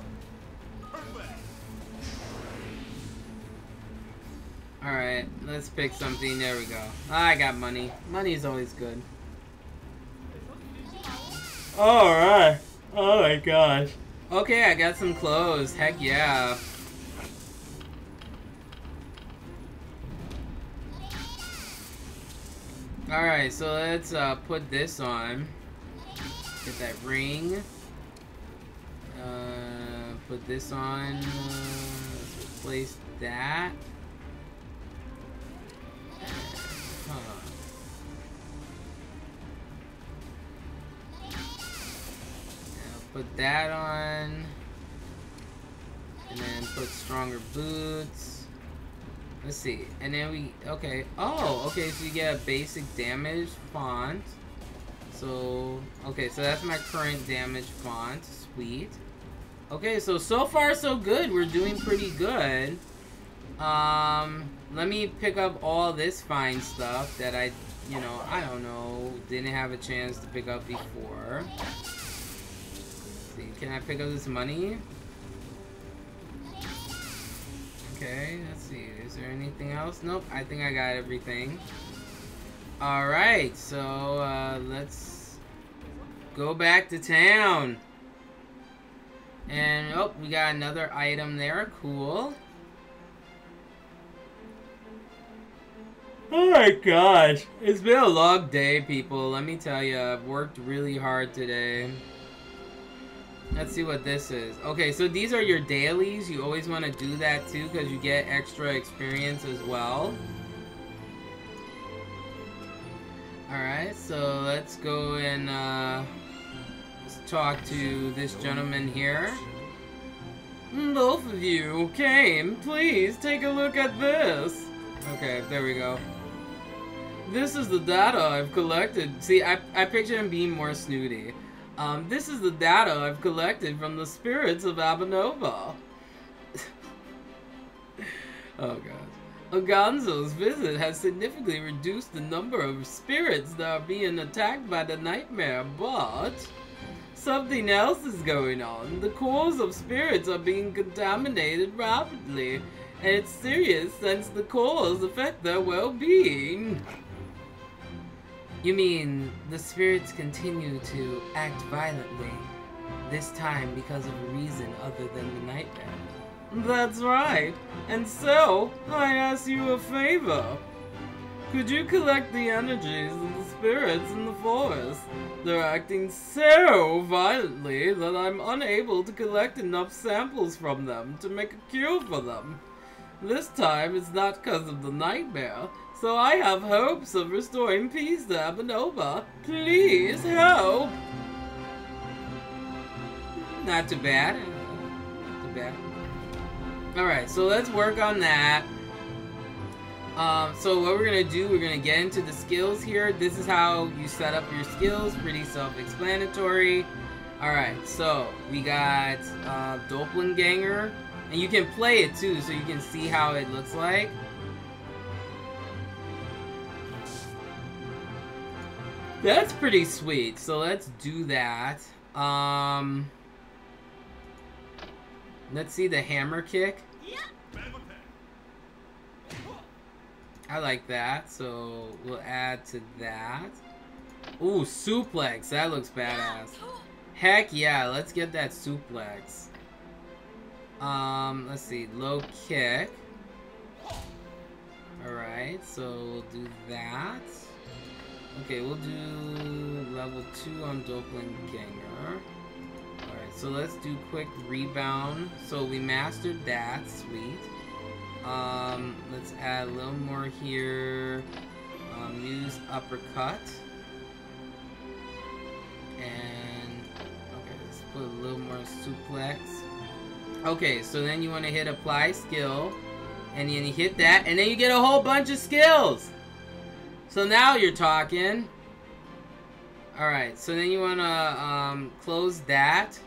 [SPEAKER 1] Alright, let's pick something. There we go. I got money. Money's always good. Alright. Oh my gosh. Okay, I got some clothes. Heck yeah. Alright, so let's put this on. Get that ring. Put this on. Let's replace that. Put that on. And then put stronger boots. Let's see. And then we, okay. Oh, okay, so you get a basic damage font. So, okay, so that's my current damage font. Sweet. Okay, so far so good. We're doing pretty good. Let me pick up all this fine stuff that I don't know, didn't have a chance to pick up before. Let's see, can I pick up this money? Okay, let's see. Is there anything else? Nope, I think I got everything. Alright, so let's go back to town. And, oh, we got another item there. Cool. Oh my gosh. It's been a long day, people. Let me tell you, I've worked really hard today. Let's see what this is. Okay, so these are your dailies. You always want to do that too because you get extra experience as well. Alright, so let's go and let's talk to this gentleman here. Both of you came. Please take a look at this. Okay, there we go. This is the data I've collected. See, I picture him being more snooty. This is the data I've collected from the spirits of Abanova. Oh god. Oganzo's visit has significantly reduced the number of spirits that are being attacked by the nightmare, but something else is going on. The cores of spirits are being contaminated rapidly, and it's serious since the cores affect their well-being. You mean the spirits continue to act violently, this time because of a reason other than the nightmare? That's right. And so, I ask you a favor. Could you collect the energies of the spirits in the forest? They're acting so violently that I'm unable to collect enough samples from them to make a cure for them. This time it's not because of the nightmare, so I have hopes of restoring peace to Abanova. Please help! Not too bad. Not too bad. Alright, so let's work on that. So what we're going to do, we're going to get into the skills here. This is how you set up your skills. Pretty self-explanatory. Alright, so we got Doppelganger. And you can play it too, so you can see how it looks like. That's pretty sweet. So let's do that. Let's see the hammer kick. I like that, so we'll add to that. Ooh, suplex. That looks badass. Heck yeah, let's get that suplex. Let's see, low kick. Alright, so we'll do that. Okay, we'll do level 2 on Doppelganger. Alright, so let's do quick rebound. So we mastered that, sweet. Let's add a little more here. use uppercut. And okay, let's put a little more suplex. Okay, so then you want to hit apply skill, and then you hit that, and then you get a whole bunch of skills. So now you're talking. Alright, so then you want to close that.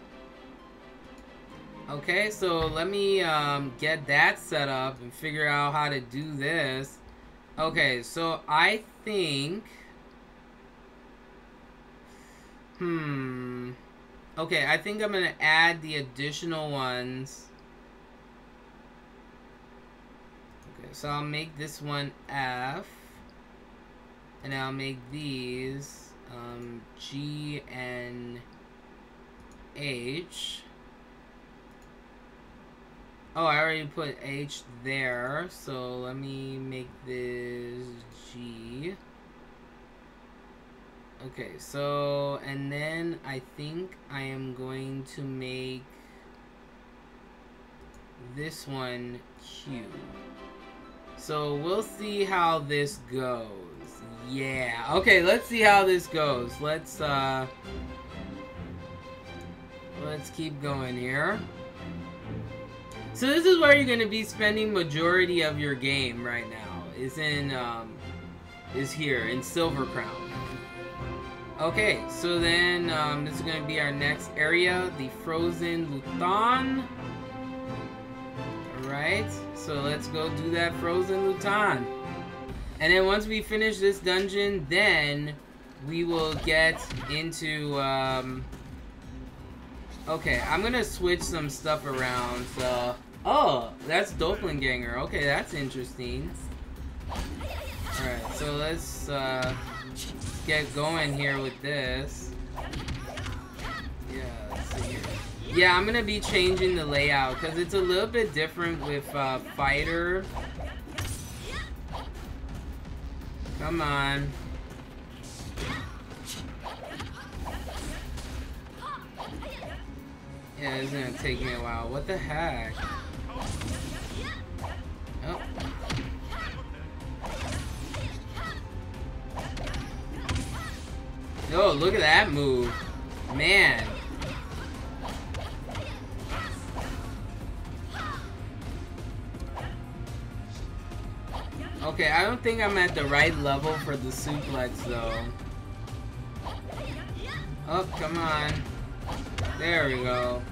[SPEAKER 1] Okay, so let me get that set up and figure out how to do this. Okay, so I think... Okay, I think I'm going to add the additional ones. Okay, so I'll make this one F. And I'll make these G and H. Oh, I already put H there. So let me make this G. Okay, so, and then I think I am going to make this one Q. So we'll see how this goes. Yeah, okay, let's see how this goes. Let's keep going here. So this is where you're going to be spending majority of your game right now. Is here in Silver Crown. Okay, so then this is going to be our next area, the Frozen Luton. Alright, so let's go do that Frozen Luton. And then once we finish this dungeon, then we will get into... Okay, I'm going to switch some stuff around, so... Oh, that's Doppelganger. Okay, that's interesting. Alright, so let's get going here with this. Yeah, let's see here. Yeah, I'm gonna be changing the layout because it's a little bit different with Fighter. Come on. Yeah, it's gonna take me a while. What the heck? Oh. Oh, look at that move. Man. Okay, I don't think I'm at the right level for the suplex, though. Oh, come on. There we go.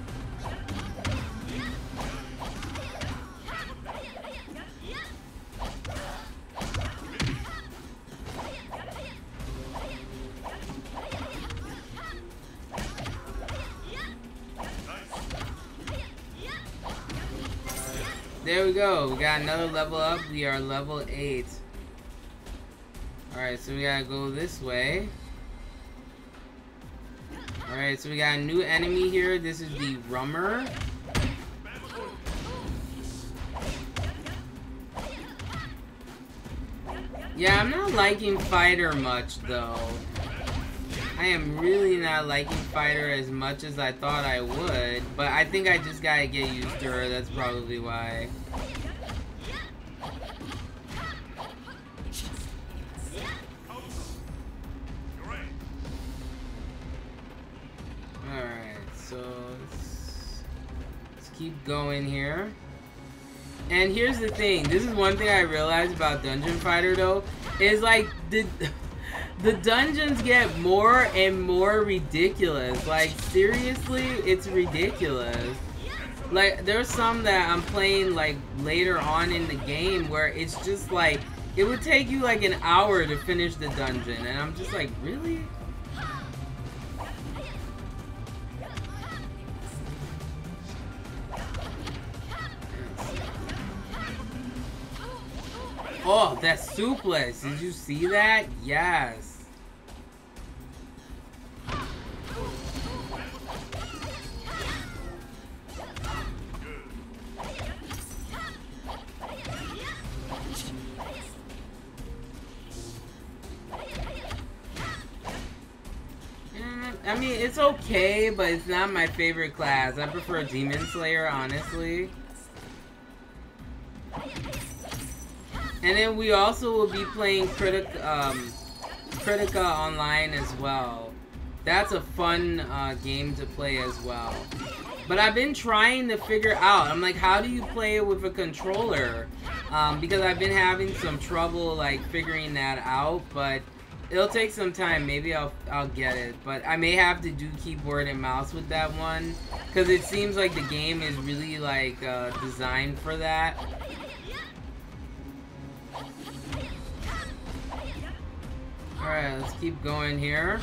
[SPEAKER 1] There we go. We got another level up. We are level 8. Alright, so we gotta go this way. Alright, so we got a new enemy here. This is the Rummer. Yeah, I'm not liking Fighter much, though. I am really not liking Fighter as much as I thought I would, but I think I just gotta get used to her. That's probably why. Alright, so let's keep going here. And here's the thing. This is one thing I realized about Dungeon Fighter, though, is like the dungeons get more and more ridiculous. Like, seriously, it's ridiculous. Like, there's some that I'm playing, like, later on in the game where it's just, like, it would take you, like, an hour to finish the dungeon. And I'm just like, really? Oh, that suplex. Did you see that? Yes. I mean, it's okay, but it's not my favorite class. I prefer Demon Slayer, honestly. And then we also will be playing Critica online as well. That's a fun game to play as well. But I've been trying to figure out, I'm like, how do you play it with a controller? Because I've been having some trouble like figuring that out, but it'll take some time. Maybe I'll get it. But I may have to do keyboard and mouse with that one, because it seems like the game is really like designed for that. Alright, let's keep going here.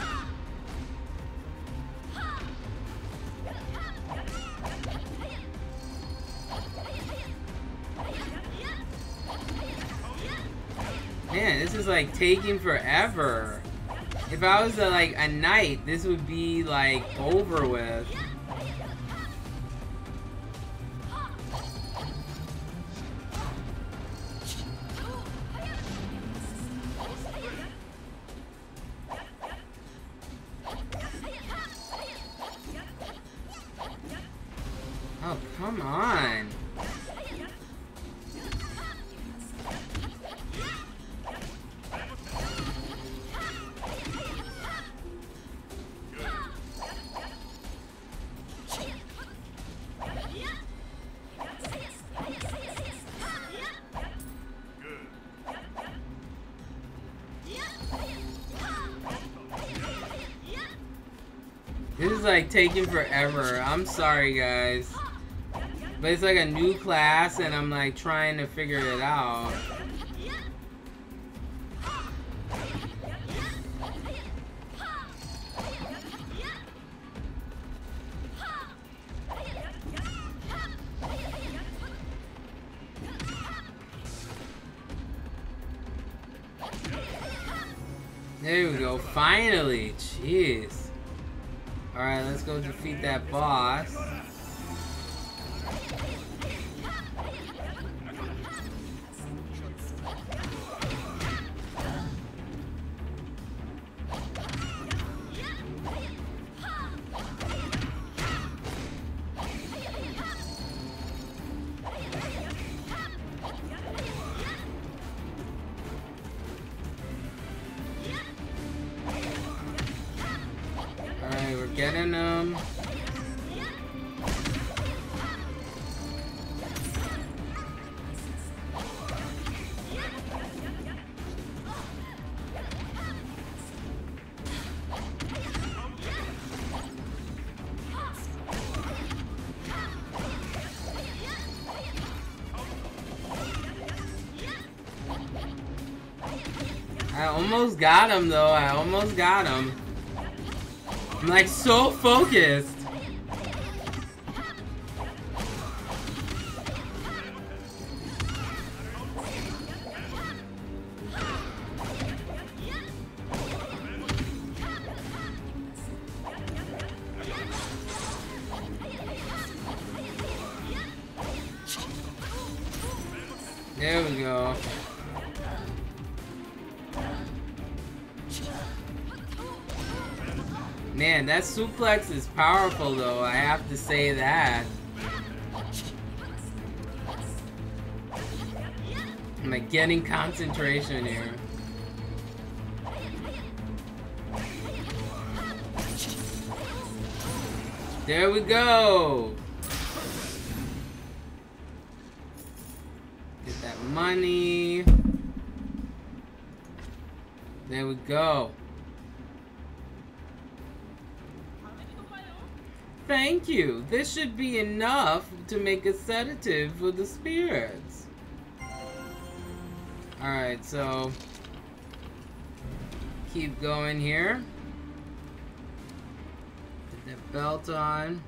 [SPEAKER 1] Man, this is like taking forever. If I was like a knight, this would be like over with. Oh, come on. This is like taking forever. I'm sorry, guys. But it's like a new class and I'm like trying to figure it out. There we go, finally. Jeez. Alright, let's go defeat that boss. Alright, we're getting them. I almost got him though, I almost got him. I'm like so focused. There we go. Man, that suplex is powerful though, I have to say that. I'm like getting concentration here. There we go! Get that money. There we go. Thank you. This should be enough to make a sedative for the spirits. Alright, so keep going here. Put that belt on.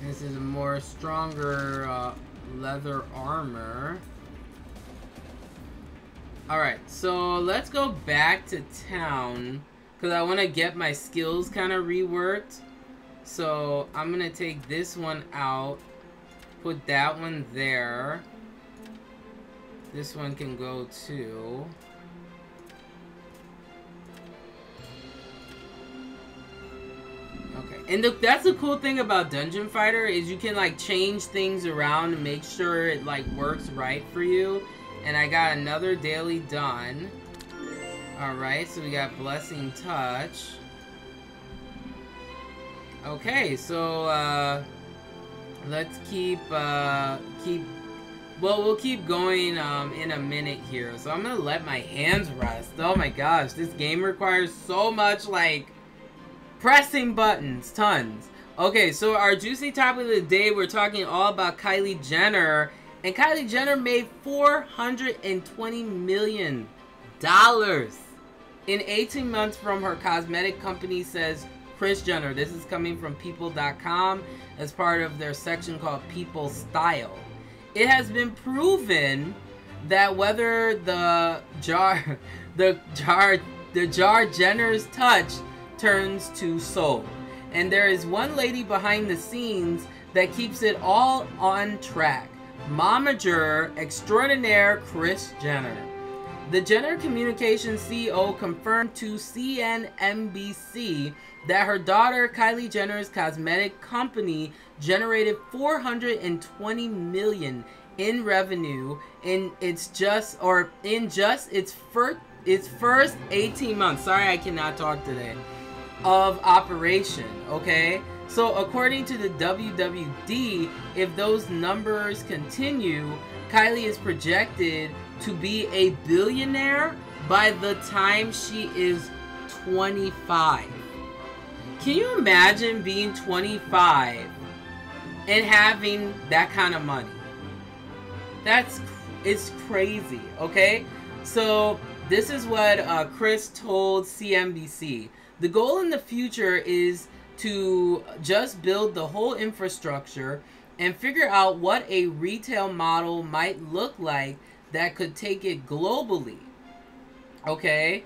[SPEAKER 1] This is a more stronger leather armor. Alright, so let's go back to town, because I want to get my skills kind of reworked. So I'm going to take this one out. Put that one there. This one can go too. Okay. And that's the cool thing about Dungeon Fighter is you can like change things around and make sure it like works right for you. And I got another daily done. Alright, so we got Blessing Touch. Okay, so let's we'll keep going in a minute here. So I'm gonna let my hands rest. Oh my gosh, this game requires so much like pressing buttons, tons. Okay, so our juicy topic of the day, we're talking all about Kylie Jenner. And Kylie Jenner made $420 million in 18 months from her cosmetic company, says Kris Jenner. This is coming from people.com as part of their section called People Style. It has been proven that whether the jar Jenner's touch turns to soul. And there is one lady behind the scenes that keeps it all on track. Momager extraordinaire Kris Jenner. The Jenner Communications CEO confirmed to CNBC that her daughter Kylie Jenner's cosmetic company generated $420 million in revenue in just its first 18 months. Sorry, I cannot talk today. Of operation, okay? So according to the WWD, if those numbers continue, Kylie is projected to be a billionaire by the time she is 25. Can you imagine being 25 and having that kind of money? It's crazy, okay? So this is what Kris told CNBC. The goal in the future is to just build the whole infrastructure and figure out what a retail model might look like that could take it globally. Okay?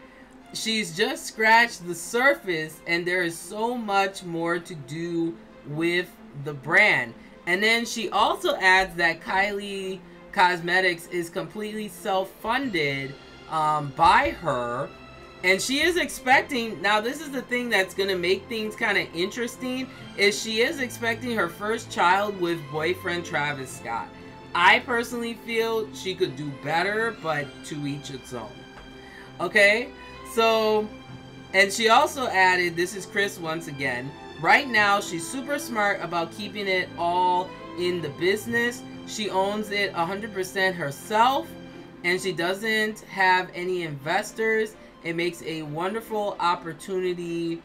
[SPEAKER 1] She's just scratched the surface and there is so much more to do with the brand. And then she also adds that Kylie Cosmetics is completely self-funded by her. And she is expecting, now this is the thing that's going to make things kind of interesting, is she is expecting her first child with boyfriend Travis Scott. I personally feel she could do better, but to each its own. Okay, so, and she also added, this is Kris once again, right now she's super smart about keeping it all in the business. She owns it 100% herself, and she doesn't have any investors. It makes a wonderful opportunity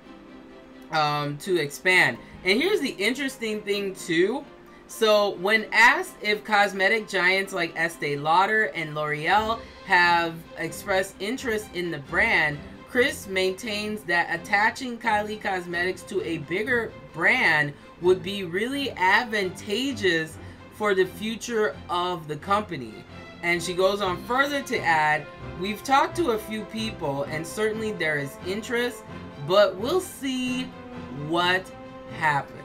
[SPEAKER 1] to expand. And here's the interesting thing too. So when asked if cosmetic giants like Estee Lauder and L'Oreal have expressed interest in the brand, Kris maintains that attaching Kylie Cosmetics to a bigger brand would be really advantageous for the future of the company. And she goes on further to add, we've talked to a few people and certainly there is interest, but we'll see what happens.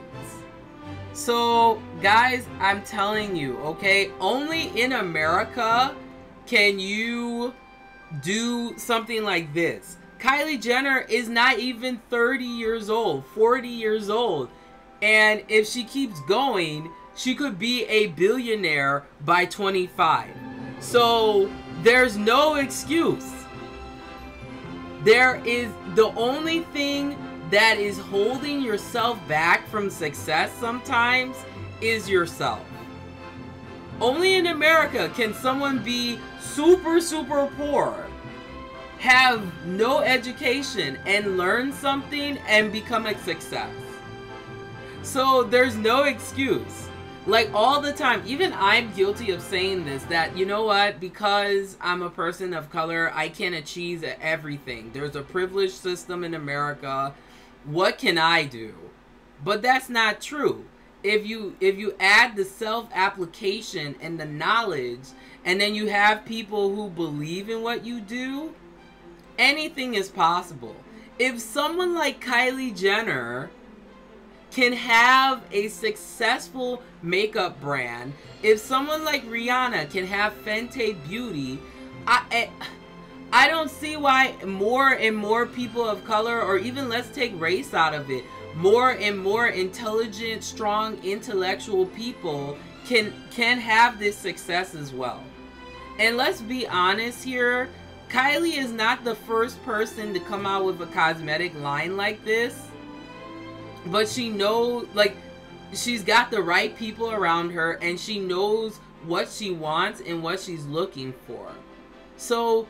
[SPEAKER 1] So guys, I'm telling you, okay, only in America can you do something like this. Kylie Jenner is not even 30 years old, 40 years old. And if she keeps going, she could be a billionaire by 25. So there's no excuse. There is the only thing that is holding yourself back from success sometimes is yourself. Only in America can someone be super, super poor, have no education, and learn something and become a success. So there's no excuse. Like all the time, even I'm guilty of saying this, that you know what, because I'm a person of color, I can't achieve everything. There's a privileged system in America. What can I do? But that's not true. If you add the self-application and the knowledge, and then you have people who believe in what you do, anything is possible. If someone like Kylie Jenner can have a successful makeup brand, if someone like Rihanna can have Fenty Beauty, I don't see why more and more people of color, or even let's take race out of it, more and more intelligent, strong, intellectual people can have this success as well. And let's be honest here, Kylie is not the first person to come out with a cosmetic line like this. But she knows, like, she's got the right people around her, and she knows what she wants and what she's looking for. So,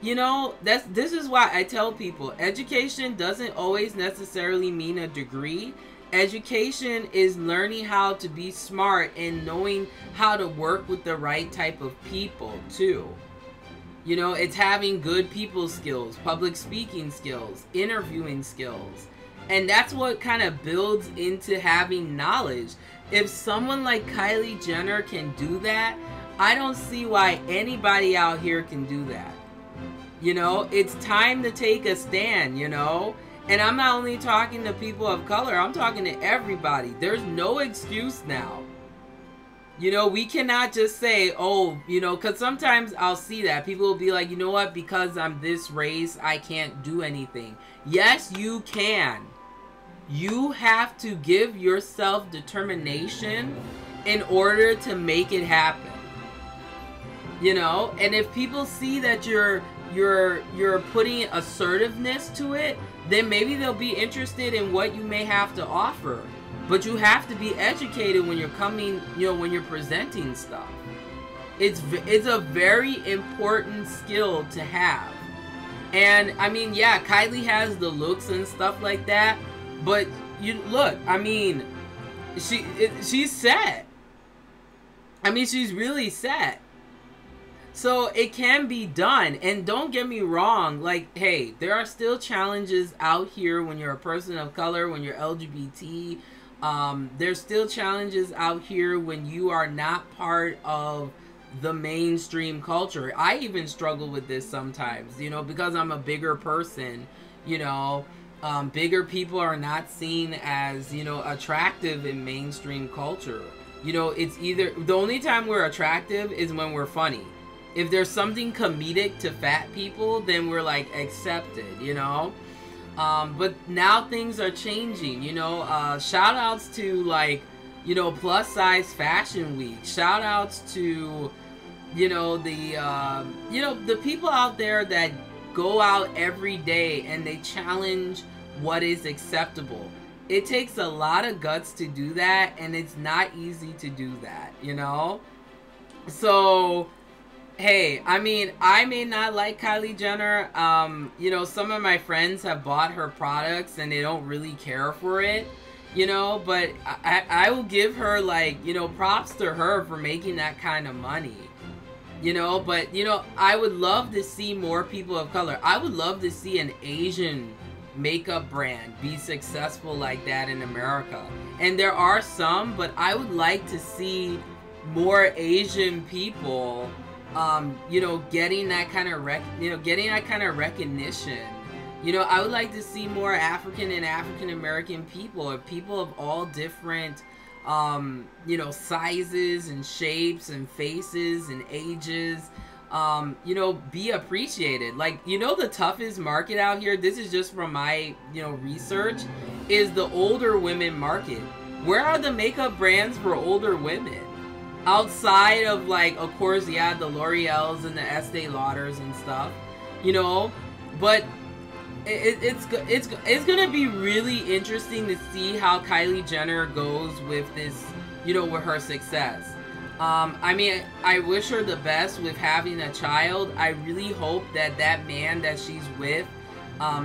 [SPEAKER 1] you know, this is why I tell people, education doesn't always necessarily mean a degree. Education is learning how to be smart and knowing how to work with the right type of people too. You know, it's having good people skills, public speaking skills, interviewing skills. And that's what kind of builds into having knowledge. If someone like Kylie Jenner can do that, I don't see why anybody out here can do that. You know, it's time to take a stand, you know? And I'm not only talking to people of color, I'm talking to everybody. There's no excuse now. You know, we cannot just say, oh, you know, because sometimes I'll see that. People will be like, you know what, because I'm this race, I can't do anything. Yes, you can. You have to give yourself determination in order to make it happen. You know, and if people see that you're putting assertiveness to it, then maybe they'll be interested in what you may have to offer. But you have to be educated when you're coming, you know, when you're presenting stuff. It's a very important skill to have. And I mean, yeah, Kylie has the looks and stuff like that, but you look, I mean, she's set. I mean, she's really set. So it can be done. And don't get me wrong, like, hey, there are still challenges out here when you're a person of color, when you're LGBT. There's still challenges out here when you are not part of the mainstream culture. I even struggle with this sometimes, you know, because I'm a bigger person, you know. Bigger people are not seen as, you know, attractive in mainstream culture. You know, it's either, the only time we're attractive is when we're funny. If there's something comedic to fat people, then we're like accepted, you know. But now things are changing, you know. Shout outs to, like, you know, plus size fashion week. Shout outs to, you know, the people out there that go out every day and they challenge what is acceptable. It takes a lot of guts to do that, and it's not easy to do that, you know. So hey, I mean, I may not like Kylie Jenner. You know, some of my friends have bought her products and they don't really care for it, you know, but I will give her, like, you know, props to her for making that kind of money, you know. But, you know, I would love to see more people of color. I would love to see an Asian makeup brand be successful like that in America. And there are some, but I would like to see more Asian people you know, getting that kind of recognition. You know, I would like to see more African and African American people, or people of all different, you know, sizes and shapes and faces and ages, you know, be appreciated. Like, you know, the toughest market out here, this is just from my, you know, research, is the older women market. Where are the makeup brands for older women? Outside of, like, of course, yeah, the L'Oreals and the Estee Lauders and stuff, you know, but it's gonna be really interesting to see how Kylie Jenner goes with this, you know, with her success. I mean, I wish her the best with having a child. I really hope that that man that she's with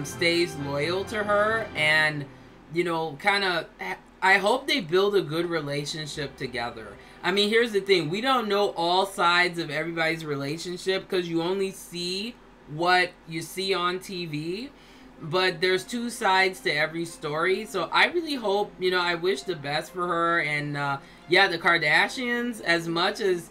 [SPEAKER 1] stays loyal to her, and, you know, kind of, I hope they build a good relationship together. I mean, here's the thing. We don't know all sides of everybody's relationship because you only see what you see on TV. But there's two sides to every story. So I really hope, you know, I wish the best for her. And, yeah, the Kardashians, as much as,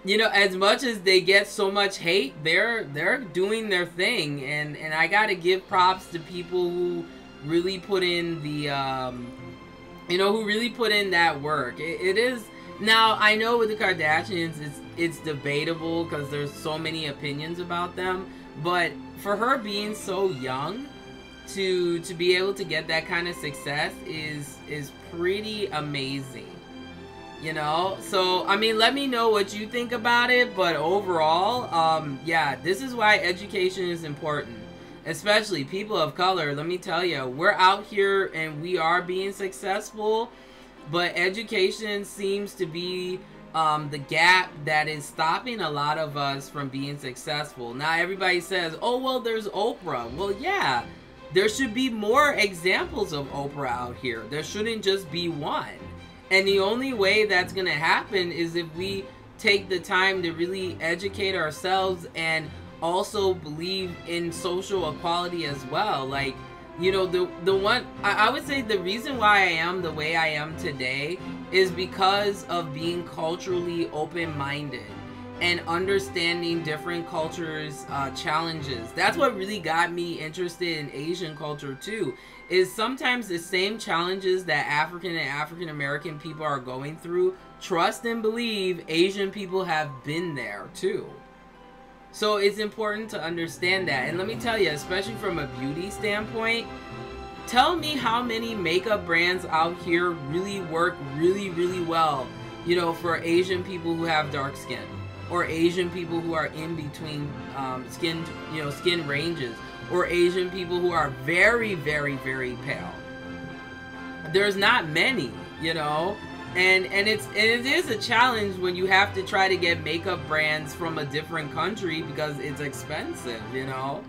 [SPEAKER 1] you know, as much as they get so much hate, they're doing their thing. And I got to give props to people who really put in the, you know, who really put in that work. It is... Now, I know with the Kardashians, it's debatable because there's so many opinions about them. But for her being so young, to be able to get that kind of success is pretty amazing, you know. So I mean, let me know what you think about it, but overall, yeah, this is why education is important, especially people of color. Let me tell you, we're out here and we are being successful, but education seems to be the gap that is stopping a lot of us from being successful. Now everybody says, oh well, there's Oprah. Well, yeah, there should be more examples of Oprah out here. There shouldn't just be one. And the only way that's gonna happen is if we take the time to really educate ourselves and also believe in social equality as well. Like, you know, the one, I would say the reason why I am the way I am today is because of being culturally open-minded and understanding different cultures' challenges. That's what really got me interested in Asian culture too, is sometimes the same challenges that African and African American people are going through, trust and believe Asian people have been there too. So it's important to understand that. And let me tell you, especially from a beauty standpoint, tell me how many makeup brands out here really work really well, you know, for Asian people who have dark skin, or Asian people who are in between skin, you know, skin ranges, or Asian people who are very pale. There's not many, you know. And it is a challenge when you have to try to get makeup brands from a different country because it's expensive, you know.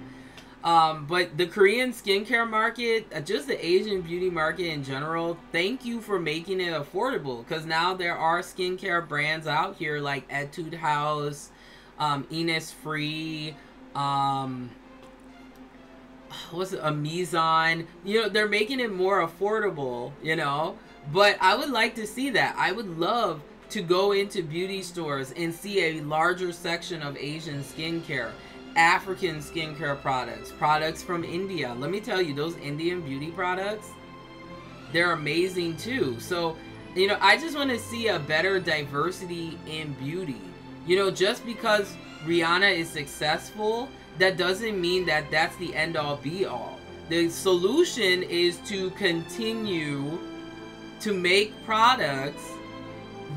[SPEAKER 1] But the Korean skincare market, just the Asian beauty market in general, thank you for making it affordable, because now there are skincare brands out here like Etude House, Innisfree, what's it, Amazon. You know, they're making it more affordable, you know. But I would like to see that. I would love to go into beauty stores and see a larger section of Asian skincare, African skincare products, products from India. Let me tell you, those Indian beauty products, they're amazing too. So, you know, I just want to see a better diversity in beauty. You know, just because Rihanna is successful, that doesn't mean that that's the end all be all. The solution is to continue to make products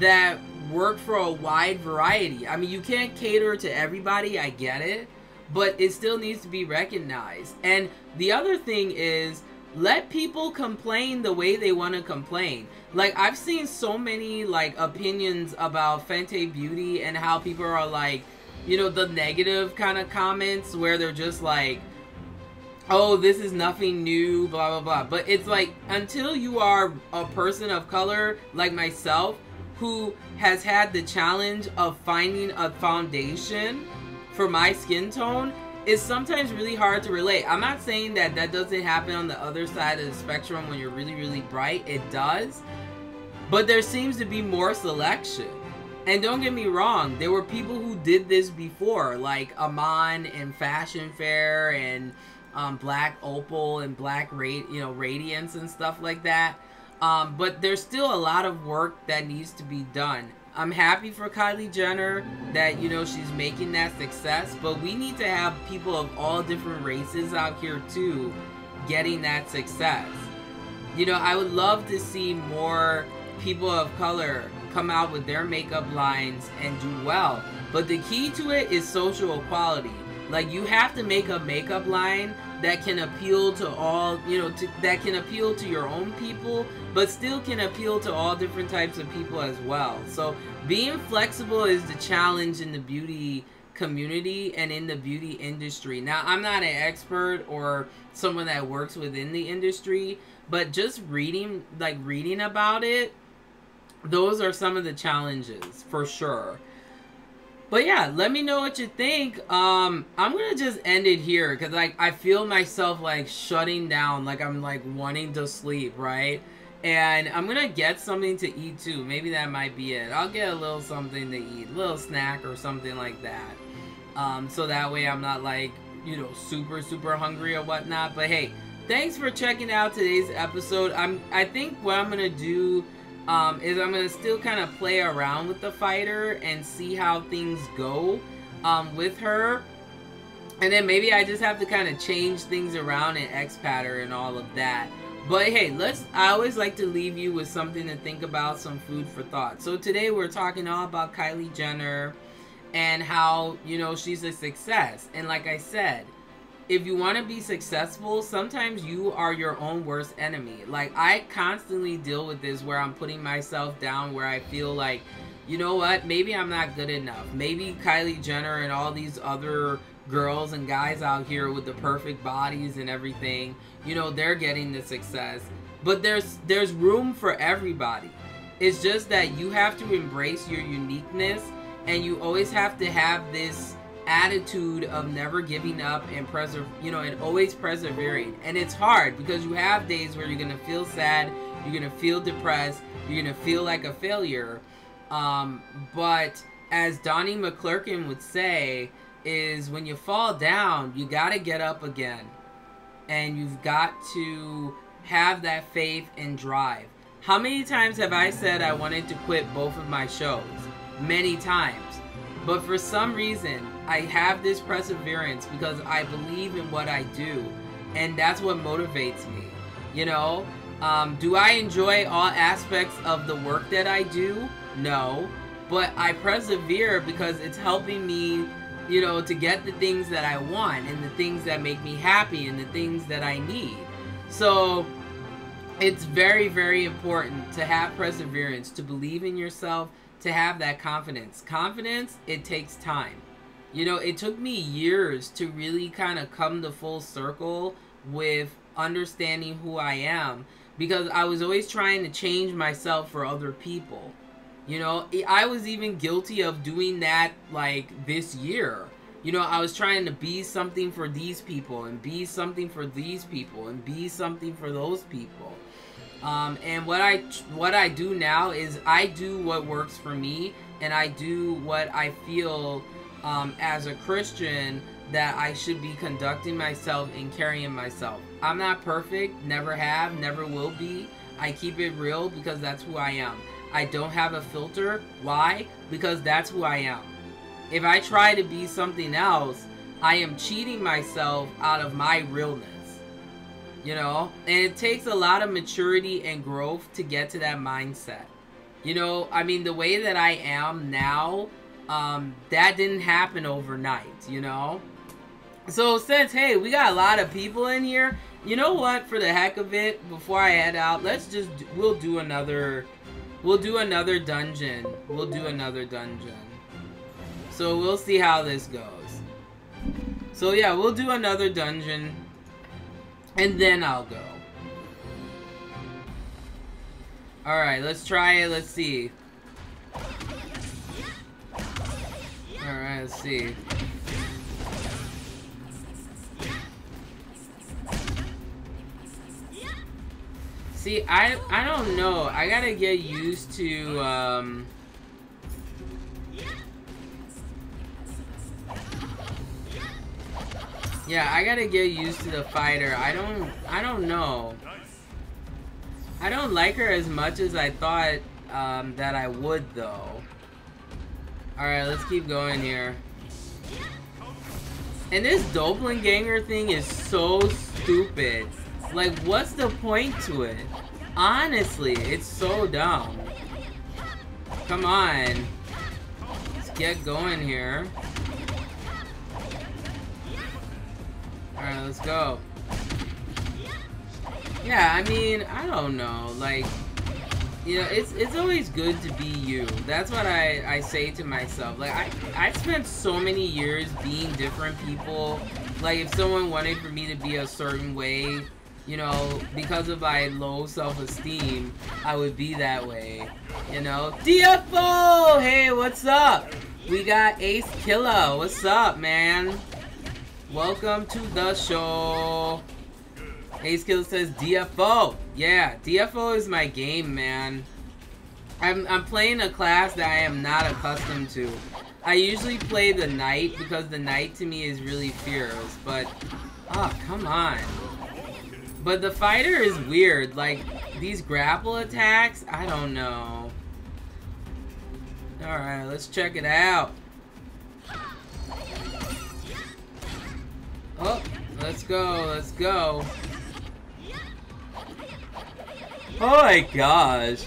[SPEAKER 1] that work for a wide variety. I mean, you can't cater to everybody, I get it, but it still needs to be recognized. And the other thing is, let people complain the way they want to complain. Like, I've seen so many, like, opinions about Fenty Beauty and how people are, like, you know, the negative kind of comments where they're just like, oh, this is nothing new, blah, blah, blah. But it's like, until you are a person of color like myself, who has had the challenge of finding a foundation for my skin tone, it's sometimes really hard to relate. I'm not saying that that doesn't happen on the other side of the spectrum when you're really bright. It does. But there seems to be more selection. And don't get me wrong, there were people who did this before, like Aman and Fashion Fair and Black Opal and Black Radiance and stuff like that. But there's still a lot of work that needs to be done. I'm happy for Kylie Jenner that, you know, she's making that success, but we need to have people of all different races out here too getting that success. You know, I would love to see more people of color come out with their makeup lines and do well. But the key to it is social equality. Like, you have to make a makeup line that can appeal to all, you know, that can appeal to your own people, but still can appeal to all different types of people as well. So being flexible is the challenge in the beauty community and in the beauty industry. Now, I'm not an expert or someone that works within the industry, but just reading about it, those are some of the challenges for sure. But yeah, let me know what you think. I'm gonna just end it here because, like, I feel myself like shutting down, like I'm like wanting to sleep, right? And I'm gonna get something to eat too. Maybe that might be it. I'll get a little something to eat, a little snack or something like that. So that way I'm not like, you know, super hungry or whatnot. But hey, thanks for checking out today's episode. I think what I'm gonna do is I'm going to still kind of play around with the fighter and see how things go with her. And then maybe I just have to kind of change things around in Xpadder and all of that. But hey, I always like to leave you with something to think about, some food for thought. So today we're talking all about Kylie Jenner and how, you know, she's a success. And like I said, if you want to be successful, sometimes you are your own worst enemy. Like, I constantly deal with this where I'm putting myself down, where I feel like, you know what, maybe I'm not good enough. Maybe Kylie Jenner and all these other girls and guys out here with the perfect bodies and everything, you know, they're getting the success. But there's room for everybody. It's just that you have to embrace your uniqueness, and you always have to have this attitude of never giving up and and always persevering. And it's hard because you have days where you're gonna feel sad, you're gonna feel depressed, you're gonna feel like a failure. But as Donnie McClurkin would say, is when you fall down, you gotta get up again, and you've got to have that faith and drive. How many times have I said I wanted to quit both of my shows? Many times. But for some reason, I have this perseverance because I believe in what I do. And that's what motivates me. You know? Do I enjoy all aspects of the work that I do? No. But I persevere because it's helping me, you know, to get the things that I want, and the things that make me happy, and the things that I need. So it's very, very important to have perseverance, to believe in yourself, to have that confidence. Confidence, it takes time. You know, it took me years to really kind of come to full circle with understanding who I am, because I was always trying to change myself for other people. You know, I was even guilty of doing that, like, this year. You know, I was trying to be something for these people, and be something for these people, and be something for those people. And what I do now is I do what works for me, and I do what I feel as a Christian that I should be conducting myself and carrying myself. I'm not perfect, never have, never will be. I keep it real because that's who I am. I don't have a filter. Why? Because that's who I am. If I try to be something else, I am cheating myself out of my realness. You know? And it takes a lot of maturity and growth to get to that mindset. You know, I mean, the way that I am now, that didn't happen overnight, you know? So since, hey, we got a lot of people in here, you know what? For the heck of it, before I head out, we'll do another dungeon. We'll do another dungeon. So we'll see how this goes. So yeah, we'll do another dungeon, and then I'll go. Alright, let's try it. Let's see. Alright, let's see. See, I don't know. I gotta get used to, yeah, I gotta get used to the fighter. I don't know. I don't like her as much as I thought that I would, though. Alright, let's keep going here. And this doppelganger thing is so stupid. Like, what's the point to it? Honestly, it's so dumb. Come on. Let's get going here. Alright, let's go. Yeah, I mean, I don't know. Like, you know, it's always good to be you. That's what I say to myself. Like, I spent so many years being different people. Like, if someone wanted for me to be a certain way, you know, because of my low self-esteem, I would be that way, you know. DFO! Hey, what's up? We got Ace Killer. What's up, man? Welcome to the show. Ace Killer says DFO. Yeah, DFO is my game, man. I'm playing a class that I am not accustomed to. I usually play the knight because the knight to me is really fierce, but oh, come on. But the fighter is weird. Like, these grapple attacks, I don't know. Alright, let's check it out. Oh, let's go, let's go. Oh my gosh.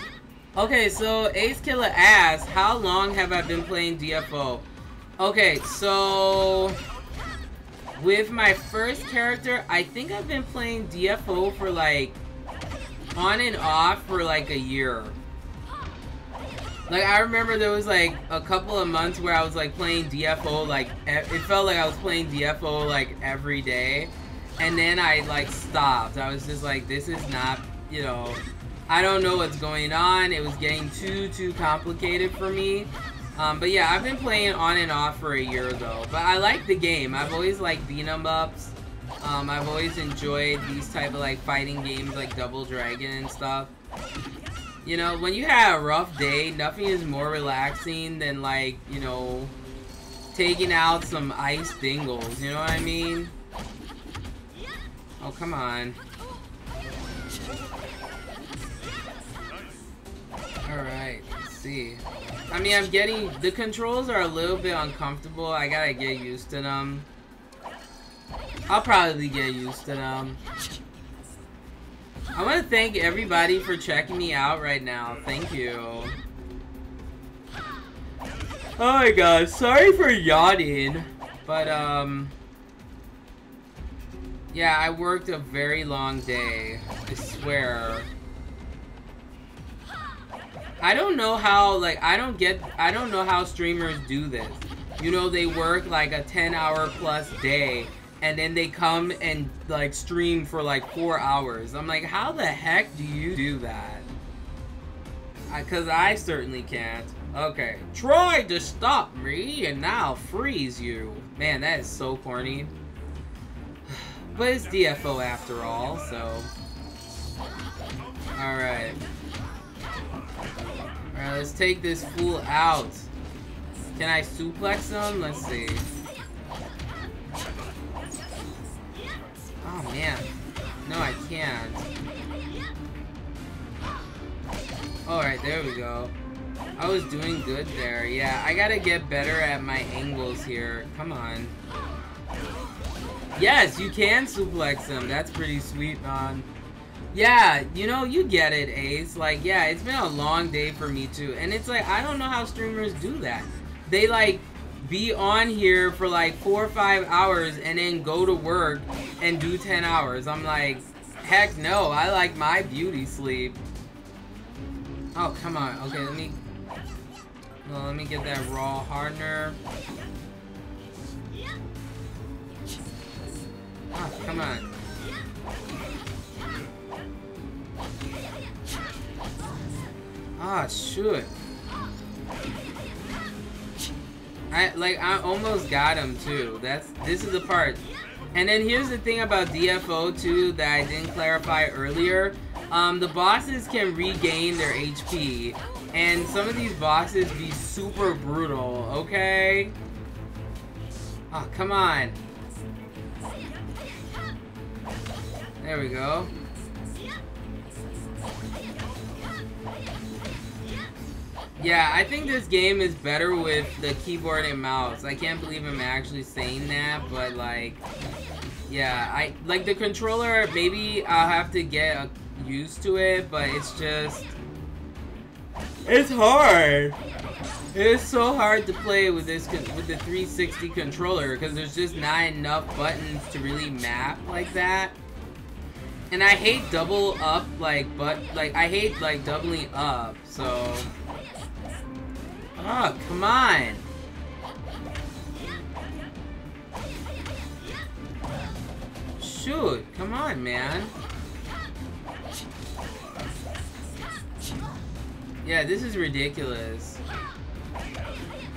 [SPEAKER 1] Okay, so Ace Killer asks, how long have I been playing DFO? Okay, so with my first character, I think I've been playing DFO for like on and off for like a year. Like, I remember there was like a couple of months where I was like playing DFO, like it felt like I was playing DFO like every day, and then I like stopped. I was just like, this is not, you know, I don't know what's going on. It was getting too complicated for me. But yeah, I've been playing on and off for a year though. But I like the game. I've always liked beat-em-ups. I've always enjoyed these type of like fighting games like Double Dragon and stuff. You know, when you have a rough day, nothing is more relaxing than like, you know, taking out some ice dingles. You know what I mean? Oh, come on. Alright, let's see. I mean, I'm getting... The controls are a little bit uncomfortable. I gotta get used to them. I'll probably get used to them. I want to thank everybody for checking me out right now. Thank you. Oh my god, sorry for yawning. But, yeah, I worked a very long day. I swear. I don't know how, like, I don't know how streamers do this. You know, they work like a 10-hour plus day, and then they come and, like, stream for like 4 hours. I'm like, how the heck do you do that? Because I certainly can't. Okay. Tried to stop me, and now freeze you. Man, that is so corny. But it's DFO after all, so... Alright. Alright, let's take this fool out. Can I suplex him? Let's see. Oh, man. No, I can't. Alright, there we go. I was doing good there. Yeah, I gotta get better at my angles here. Come on. Yes, you can suplex him. That's pretty sweet, man. Yeah, you know, you get it, Ace. Like, yeah, it's been a long day for me, too. And it's like, I don't know how streamers do that. They, like, be on here for, like, 4 or 5 hours and then go to work and do 10 hours. I'm like, heck no. I like my beauty sleep. Oh, come on. Okay, let me get that raw hardener. Oh, come on. Ah, shoot. I almost got him too. This is the part. And then here's the thing about DFO too that I didn't clarify earlier. The bosses can regain their HP, and some of these bosses be super brutal, okay? Oh, come on. There we go. Yeah, I think this game is better with the keyboard and mouse. I can't believe I'm actually saying that, but like, yeah, I like the controller. Maybe I'll have to get used to it, but it's just, it's hard. It's so hard to play with this with the 360 controller because there's just not enough buttons to really map like that. And I hate double up, like, I hate, like, doubling up, so... Oh, come on! Shoot, come on, man. Yeah, this is ridiculous.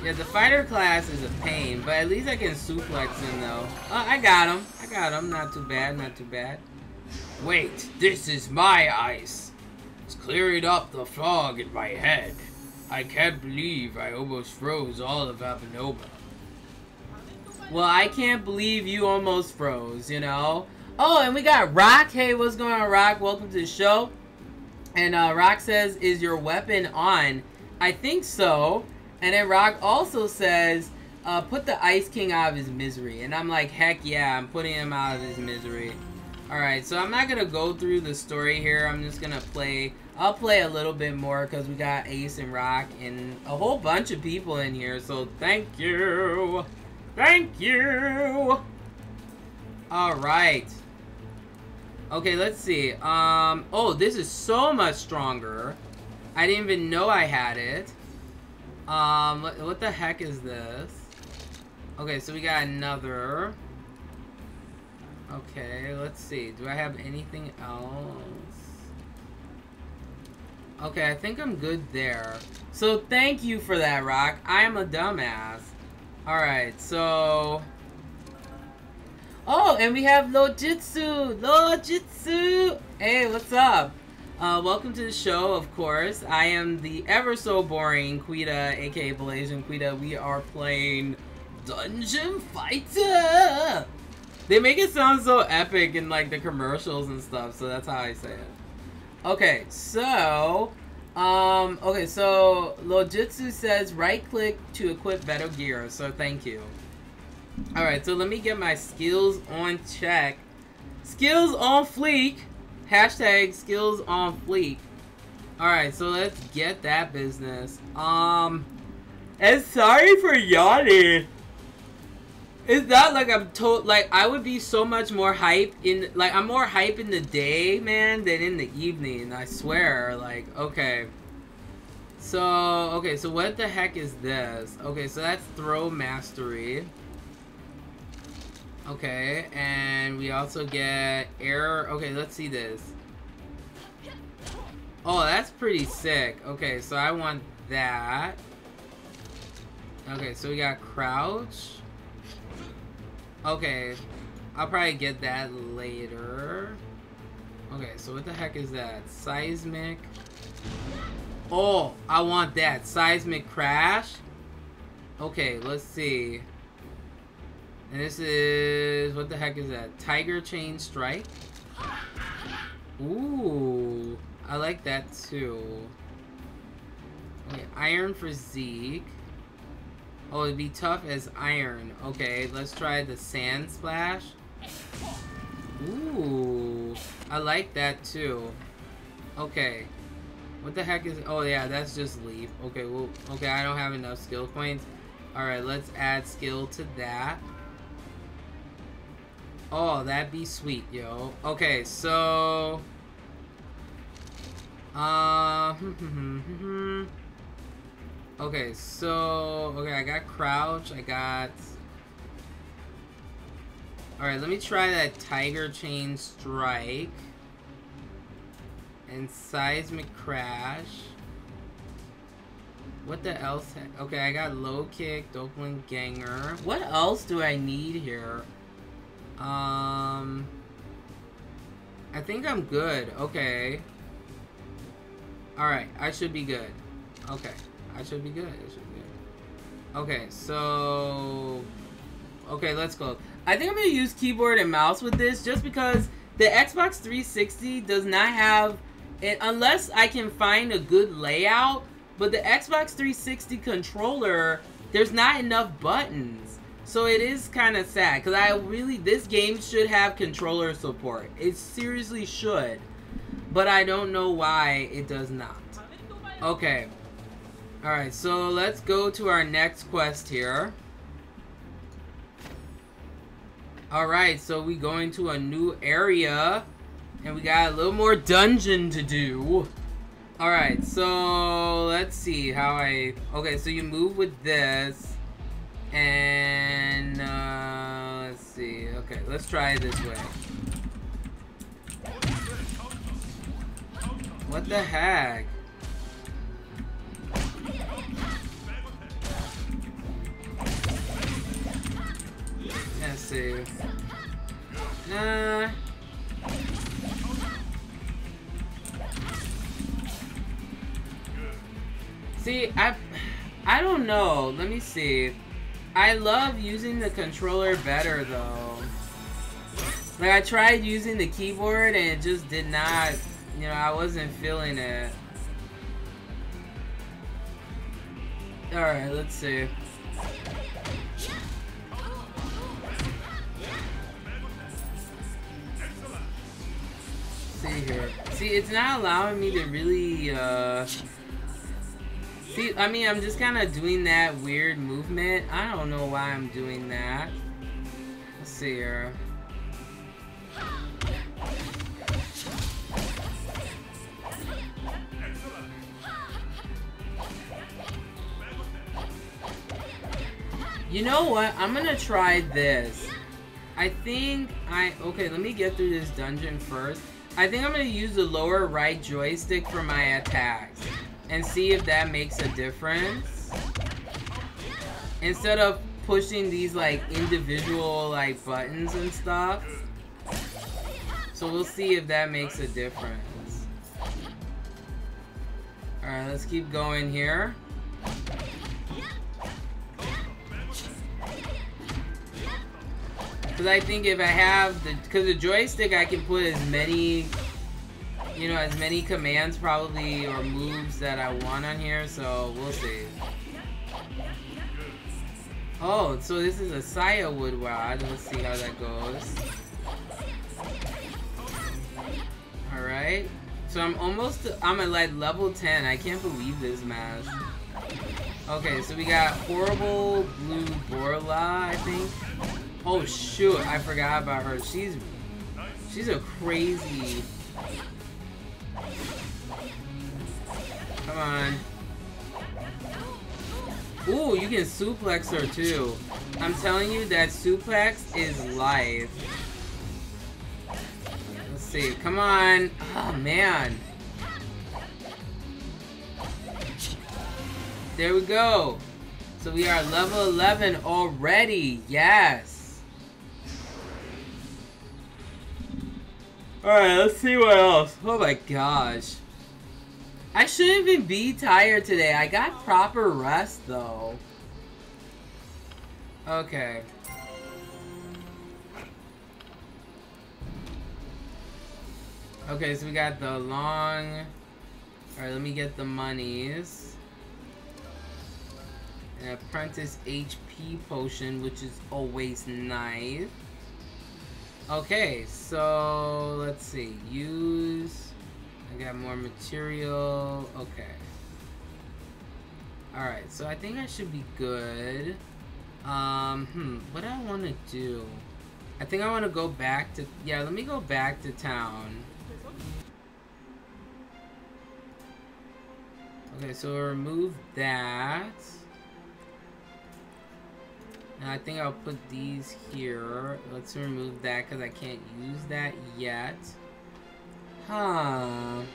[SPEAKER 1] Yeah, the fighter class is a pain, but at least I can suplex him, though. Oh, I got him. I got him. Not too bad, not too bad. Wait, this is my ice. It's clearing up the fog in my head. I can't believe I almost froze all of Abenoma. Well, I can't believe you almost froze, you know? Oh, and we got Rock. Hey, what's going on, Rock? Welcome to the show. And Rock says, is your weapon on? I think so. And then Rock also says, put the Ice King out of his misery. And I'm like, heck yeah, I'm putting him out of his misery. Alright, so I'm not gonna go through the story here. I'm just gonna play. I'll play a little bit more because we got Ace and Rock and a whole bunch of people in here. So thank you. Thank you. Alright. Okay, let's see. Oh, this is so much stronger. I didn't even know I had it. What the heck is this? Okay, so we got another. Okay, let's see. Do I have anything else? Okay, I think I'm good there. So thank you for that, Rock. I am a dumbass. Alright, so... Oh, and we have Lojitsu! Lojitsu! Hey, what's up? Welcome to the show, of course. I am the ever so boring Quita, aka Blasian Quita. We are playing Dungeon Fighter! They make it sound so epic in like the commercials and stuff, so that's how I say it. Okay, so Lojitsu says right click to equip better gear, so thank you. Alright, so let me get my skills on check. Skills on fleek. Hashtag skills on fleek. Alright, so let's get that business. And sorry for yawning. It's not like I'm like I would be so much more hype in like I'm more hype in the day, man, than in the evening. I swear. Like, okay. So what the heck is this? Okay, so that's throw mastery. Okay, and we also get air. Okay, let's see this. Oh, that's pretty sick. Okay, so I want that. Okay, so we got crouch. Okay, I'll probably get that later. Okay, so what the heck is that? Seismic. Oh, I want that. Seismic crash. Okay, let's see. And this is... What the heck is that? Tiger chain strike. Ooh, I like that too. Okay, iron physique. Oh, it'd be tough as iron. Okay, let's try the sand splash. Ooh, I like that too. Okay, what the heck is? Oh yeah, that's just leaf. Okay, well, okay, I don't have enough skill points. All right, let's add skill to that. Oh, that'd be sweet, yo. Okay, so okay, so I got crouch, I got... Alright, let me try that tiger chain strike. And seismic crash. What the else? Okay, I got low kick, doppelganger. What else do I need here? I think I'm good. Okay. Alright, I should be good. Okay. I should be good. I should be good. Okay, so... Okay, let's go. I think I'm going to use keyboard and mouse with this just because the Xbox 360 does not have... it unless I can find a good layout, but the Xbox 360 controller, there's not enough buttons. So it is kind of sad because this game should have controller support. It seriously should. But I don't know why it does not. Okay. Alright, so let's go to our next quest here. Alright, so we going to a new area. And we got a little more dungeon to do. Alright, so let's see how I... Okay, so you move with this. And let's see. Okay, let's try it this way. What the heck? Let's see. Nah. See, I don't know. Let me see. I love using the controller better though. Like I tried using the keyboard and it just did not, you know, I wasn't feeling it. Alright, let's see. see here. See, it's not allowing me to really, see, I mean, I'm just kind of doing that weird movement. I don't know why I'm doing that. Let's see here. You know what? I'm gonna try this. I think okay, let me get through this dungeon first. I think I'm gonna use the lower right joystick for my attacks and see if that makes a difference. Instead of pushing these like individual like buttons and stuff. So we'll see if that makes a difference. Alright, let's keep going here. Because I think if I have because the joystick, I can put as many, you know, as many commands probably or moves that I want on here. So we'll see. Oh, so this is a Saya wood rod. Let's see how that goes. All right. So I'm at like level 10. I can't believe this match. Okay, so we got Horrible Blue Borla, I think. Oh shoot, I forgot about her. She's a crazy. Come on. Ooh, you can suplex her too. I'm telling you that suplex is life. Let's see. Come on. Oh man. There we go. So we are level 11 already. Yes. Alright, let's see what else. Oh my gosh. I shouldn't even be tired today. I got proper rest though. Okay. Okay, so we got the long... Alright, let me get the monies. An apprentice HP potion, which is always nice. Okay, so let's see. Use. I got more material. Okay. Alright, so I think I should be good. What do I want to do? I think I want to go back to... Yeah, let me go back to town. Okay, so we'll remove that. And I think I'll put these here. Let's remove that because I can't use that yet. Huh. I'm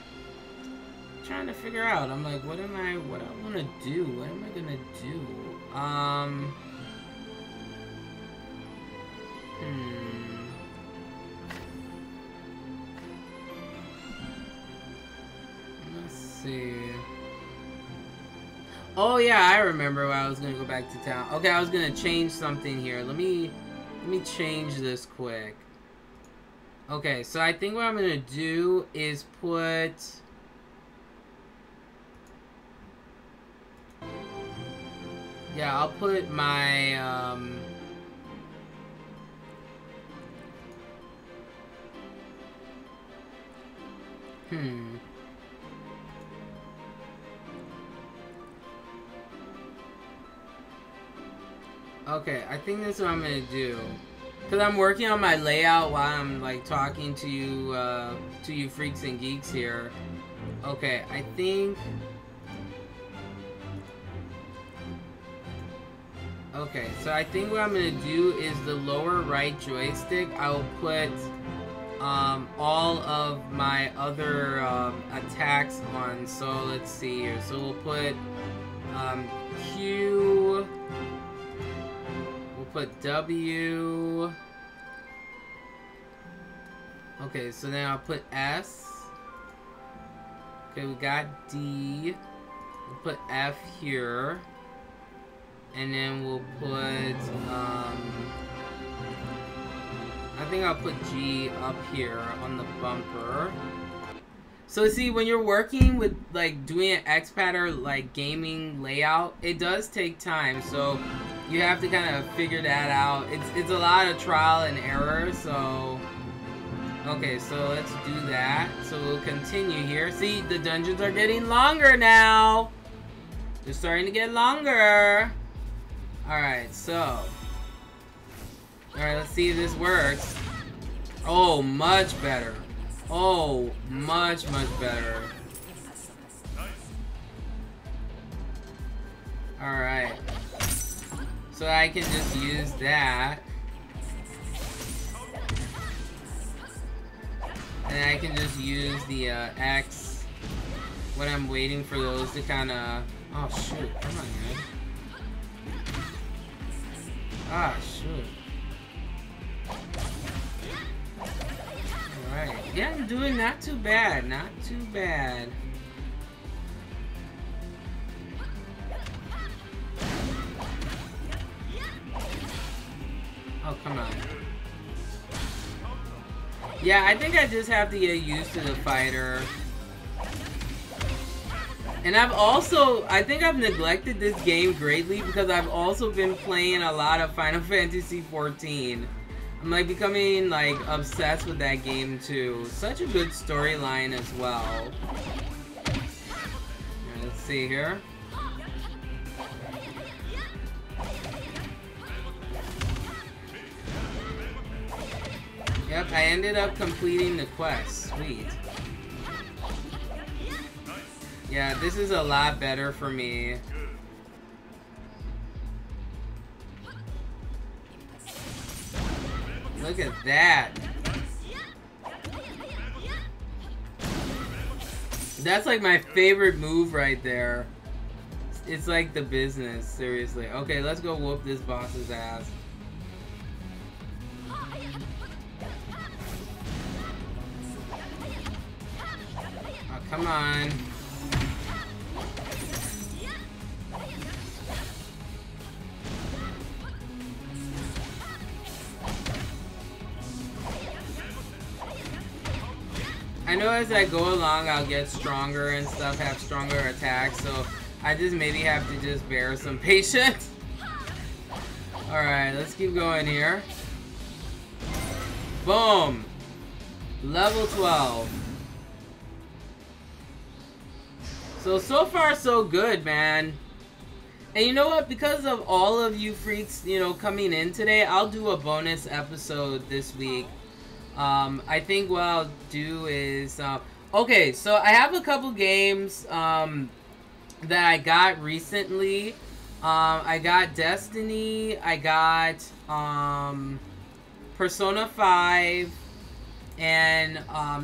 [SPEAKER 1] trying to figure out. I'm like, what do I want to do? What am I gonna do? Let's see. Oh yeah, I remember why I was gonna go back to town. Okay, I was gonna change something here. Let me change this quick. Okay, so I think what I'm gonna do is put... Yeah, I'll put my, Okay, I think that's what I'm gonna do. Cause I'm working on my layout while I'm like talking to you freaks and geeks here. Okay, I think. Okay, so I think what I'm gonna do is the lower right joystick. I will put all of my other attacks on. So let's see here. So we'll put Q. Put W. Okay, so then I'll put S. Okay, we got D. We'll put F here. And then we'll put, I think I'll put G up here on the bumper. So see, when you're working with, like, doing an Xpadder, like, gaming layout, it does take time, so you have to kind of figure that out. It's a lot of trial and error, so Okay, so let's do that. So we'll continue here. See, the dungeons are getting longer now. They're starting to get longer. Alright, so. Alright, let's see if this works. Oh, much better. Oh, much better. Alright. So I can just use that. And I can just use the X when I'm waiting for those to kind of... Oh, shoot. Come on, man. Ah, shoot. Alright. Yeah, I'm doing not too bad. Not too bad. Oh, come on. Yeah, I think I just have to get used to the fighter. And I think I've neglected this game greatly because I've also been playing a lot of Final Fantasy 14. I'm like becoming like obsessed with that game too. Such a good storyline as well. Right, let's see here. Yep, I ended up completing the quest. Sweet. Yeah, this is a lot better for me. Look at that. That's like my favorite move right there. It's like the business, seriously. Okay, let's go whoop this boss's ass. Oh, come on. I know as I go along, I'll get stronger and stuff, have stronger attacks, so I just maybe have to just bear some patience. Alright, let's keep going here. Boom! Level 12. So far so good, man. And you know what? Because of all of you freaks, you know, coming in today, I'll do a bonus episode this week. I think what I'll do is, okay, so I have a couple games, that I got recently. I got Destiny, I got, Persona 5, and,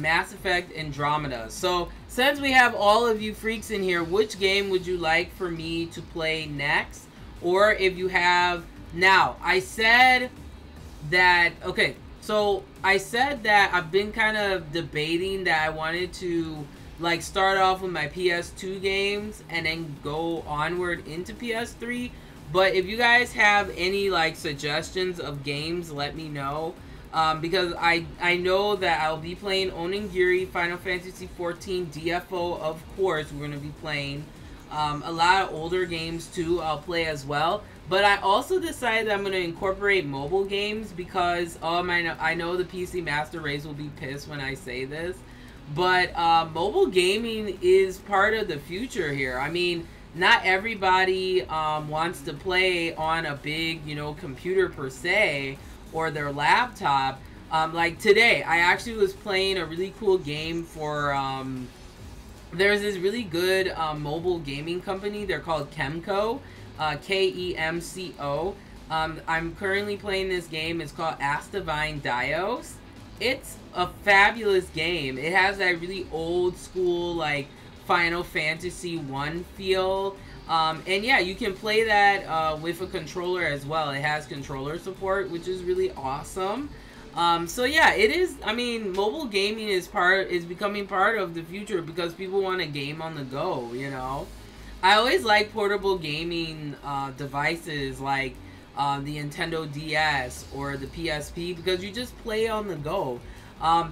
[SPEAKER 1] Mass Effect Andromeda. So, since we have all of you freaks in here, which game would you like for me to play next? Or if you have, now, I said that, okay, so I said that I've been kind of debating that I wanted to like start off with my PS2 games and then go onward into PS3. But if you guys have any like suggestions of games, let me know. Because I know that I'll be playing Onigiri, Final Fantasy 14, DFO, of course, we're going to be playing. A lot of older games too, I'll play as well. But I also decided that I'm going to incorporate mobile games because I know the PC Master Race will be pissed when I say this. But mobile gaming is part of the future here. I mean, not everybody wants to play on a big, you know, computer per se or their laptop. Like today, I actually was playing a really cool game for... there's this really good mobile gaming company. They're called Kemco. K-E-M-C-O. I'm currently playing this game. It's called Ask Divine Dios. It's a fabulous game. It has that really old school, like, Final Fantasy 1 feel. And yeah, you can play that with a controller as well. It has controller support, which is really awesome. So yeah, it is, I mean, mobile gaming is becoming part of the future because people want to game on the go, you know. I always like portable gaming devices like the Nintendo DS or the PSP because you just play on the go.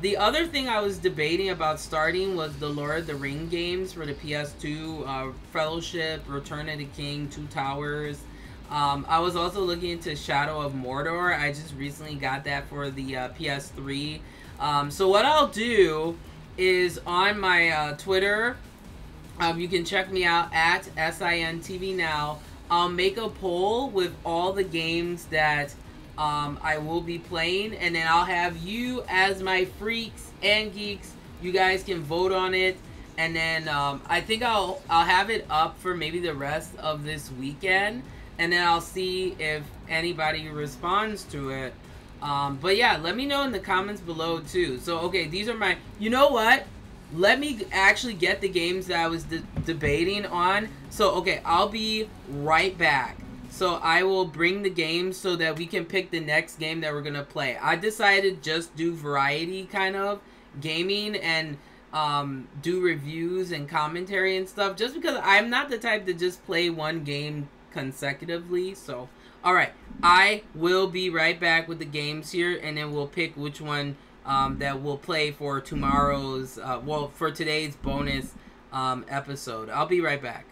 [SPEAKER 1] The other thing I was debating about starting was the Lord of the Ring games for the PS2, Fellowship, Return of the King, Two Towers. I was also looking into Shadow of Mordor. I just recently got that for the PS3. So what I'll do is on my Twitter, you can check me out at SINTV now. I'll make a poll with all the games that I will be playing, and then I'll have you as my freaks and geeks. You guys can vote on it, and then I think I'll have it up for maybe the rest of this weekend, and then I'll see if anybody responds to it. But yeah, let me know in the comments below too. So okay, these are my. You know what? Let me actually get the games that I was debating on. So okay, I'll be right back. So I will bring the games so that we can pick the next game that we're gonna play. I decided just do variety kind of gaming and do reviews and commentary and stuff, just because I'm not the type to just play one game consecutively. So alright, I will be right back with the games here, and then we'll pick which one that we'll play for tomorrow's for today's bonus episode. I'll be right back.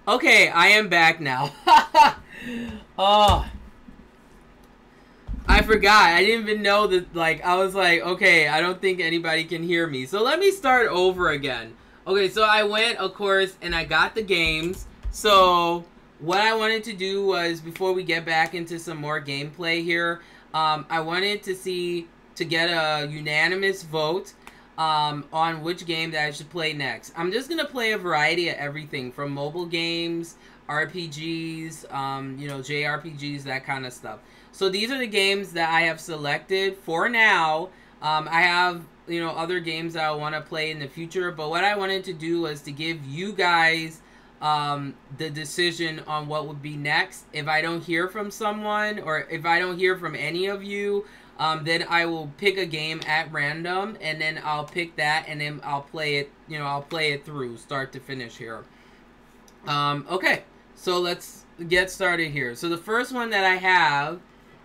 [SPEAKER 1] Okay, I am back now. Oh, I forgot. I didn't even know that, like, I was like, okay, I don't think anybody can hear me. So let me start over again. Okay, so I went, of course, and I got the games. So what I wanted to do was, before we get back into some more gameplay here, I wanted to get a unanimous vote on which game that I should play next. I'm just going to play a variety of everything from mobile games, RPGs, you know, JRPGs, that kind of stuff. So these are the games that I have selected for now. I have, you know, other games that I want to play in the future, but what I wanted to do was to give you guys the decision on what would be next. If I don't hear from someone, or if I don't hear from any of you, then I will pick a game at random, and then I'll pick that, and then I'll play it, you know, I'll play it through, start to finish here. Okay, so let's get started here. So the first one that I have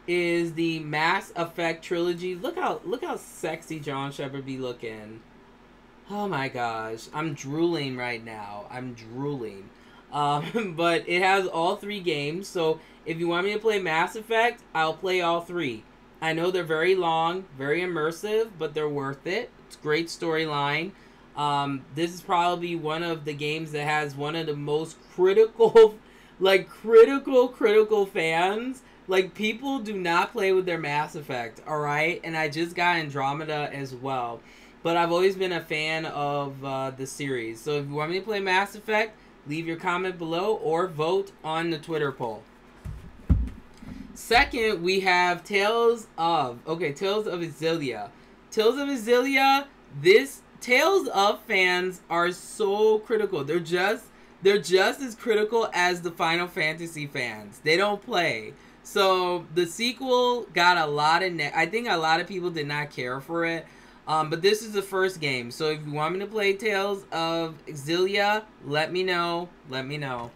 [SPEAKER 1] is the Mass Effect trilogy. Look how sexy John Shepard be looking. Oh my gosh, I'm drooling right now. I'm drooling. But it has all 3 games, so if you want me to play Mass Effect, I'll play all 3. I know they're very long, very immersive, but they're worth it. It's a great storyline. This is probably one of the games that has one of the most critical, like, critical fans. Like, people do not play with their Mass Effect, alright? And I just got Andromeda as well. But I've always been a fan of the series. So if you want me to play Mass Effect, leave your comment below or vote on the Twitter poll. Second, we have Tales of Xillia. Tales of Xillia, this Tales of fans are so critical. They're just as critical as the Final Fantasy fans. They don't play. So the sequel got a lot of I think a lot of people did not care for it. But this is the first game. So if you want me to play Tales of Xillia, let me know. Let me know.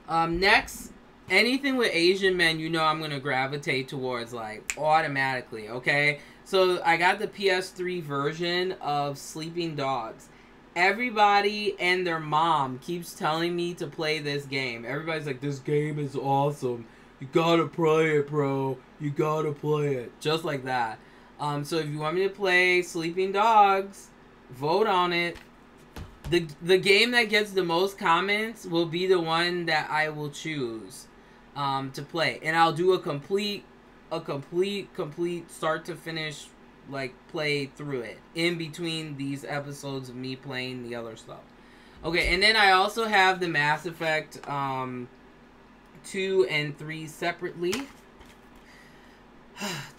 [SPEAKER 1] Next, anything with Asian men, you know I'm going to gravitate towards, like, automatically, okay? So I got the PS3 version of Sleeping Dogs. Everybody and their mom keeps telling me to play this game. Everybody's like, this game is awesome. You gotta play it, bro. You gotta play it. Just like that. So if you want me to play Sleeping Dogs, vote on it. The game that gets the most comments will be the one that I will choose to play. And I'll do a complete start to finish, like, play through it in between these episodes of me playing the other stuff. Okay, and then I also have the Mass Effect 2 and 3 separately.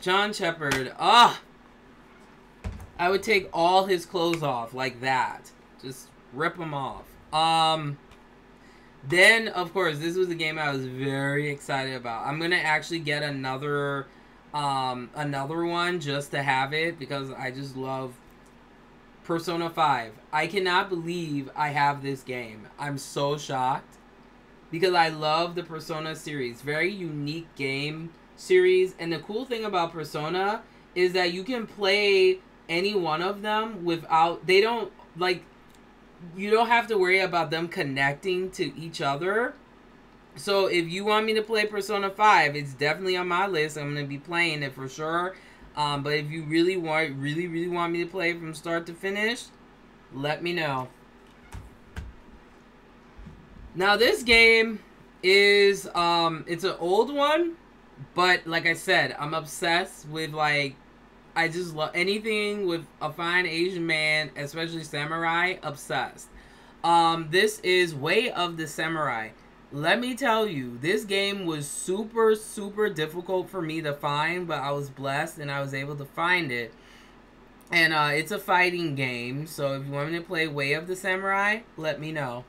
[SPEAKER 1] John Shepard. I would take all his clothes off like that. Just rip them off. Then, of course, this was a game I was very excited about. I'm going to actually get another one just to have it because I just love Persona 5. I cannot believe I have this game. I'm so shocked because I love the Persona series. Very unique game series, and the cool thing about Persona is that you can play any one of them without, they don't, like, you don't have to worry about them connecting to each other. So if you want me to play Persona 5, it's definitely on my list. I'm going to be playing it for sure. But if you really want me to play from start to finish, let me know. Now this game is it's an old one, but like I said, I'm obsessed with, like, I just love anything with a fine Asian man, especially samurai. Obsessed. This is Way of the Samurai. Let me tell you, this game was super difficult for me to find, but I was blessed and I was able to find it. And it's a fighting game, so if you want me to play Way of the Samurai, let me know.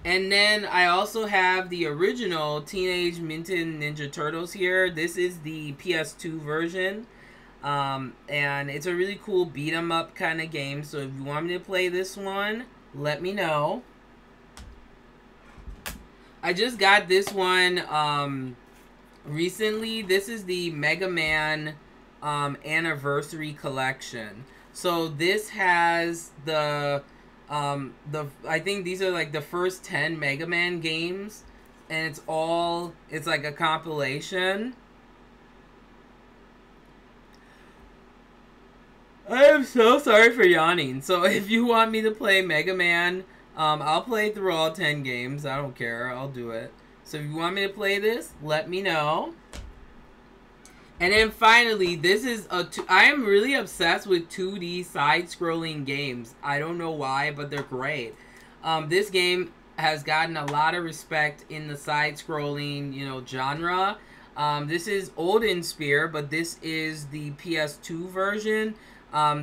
[SPEAKER 1] And then I also have the original Teenage Mutant Ninja Turtles here. This is the PS2 version. And it's a really cool beat 'em up kind of game. So if you want me to play this one, let me know. I just got this one recently. This is the Mega Man Anniversary Collection. So this has the I think these are like the first 10 Mega Man games, and it's like a compilation. I am so sorry for yawning. So if you want me to play Mega Man, I'll play through all 10 games. I don't care. I'll do it. So if you want me to play this, let me know. And then finally, this is I am really obsessed with 2D side-scrolling games. I don't know why, but they're great. This game has gotten a lot of respect in the side-scrolling, you know, genre. This is Olden Spear, but this is the PS2 version.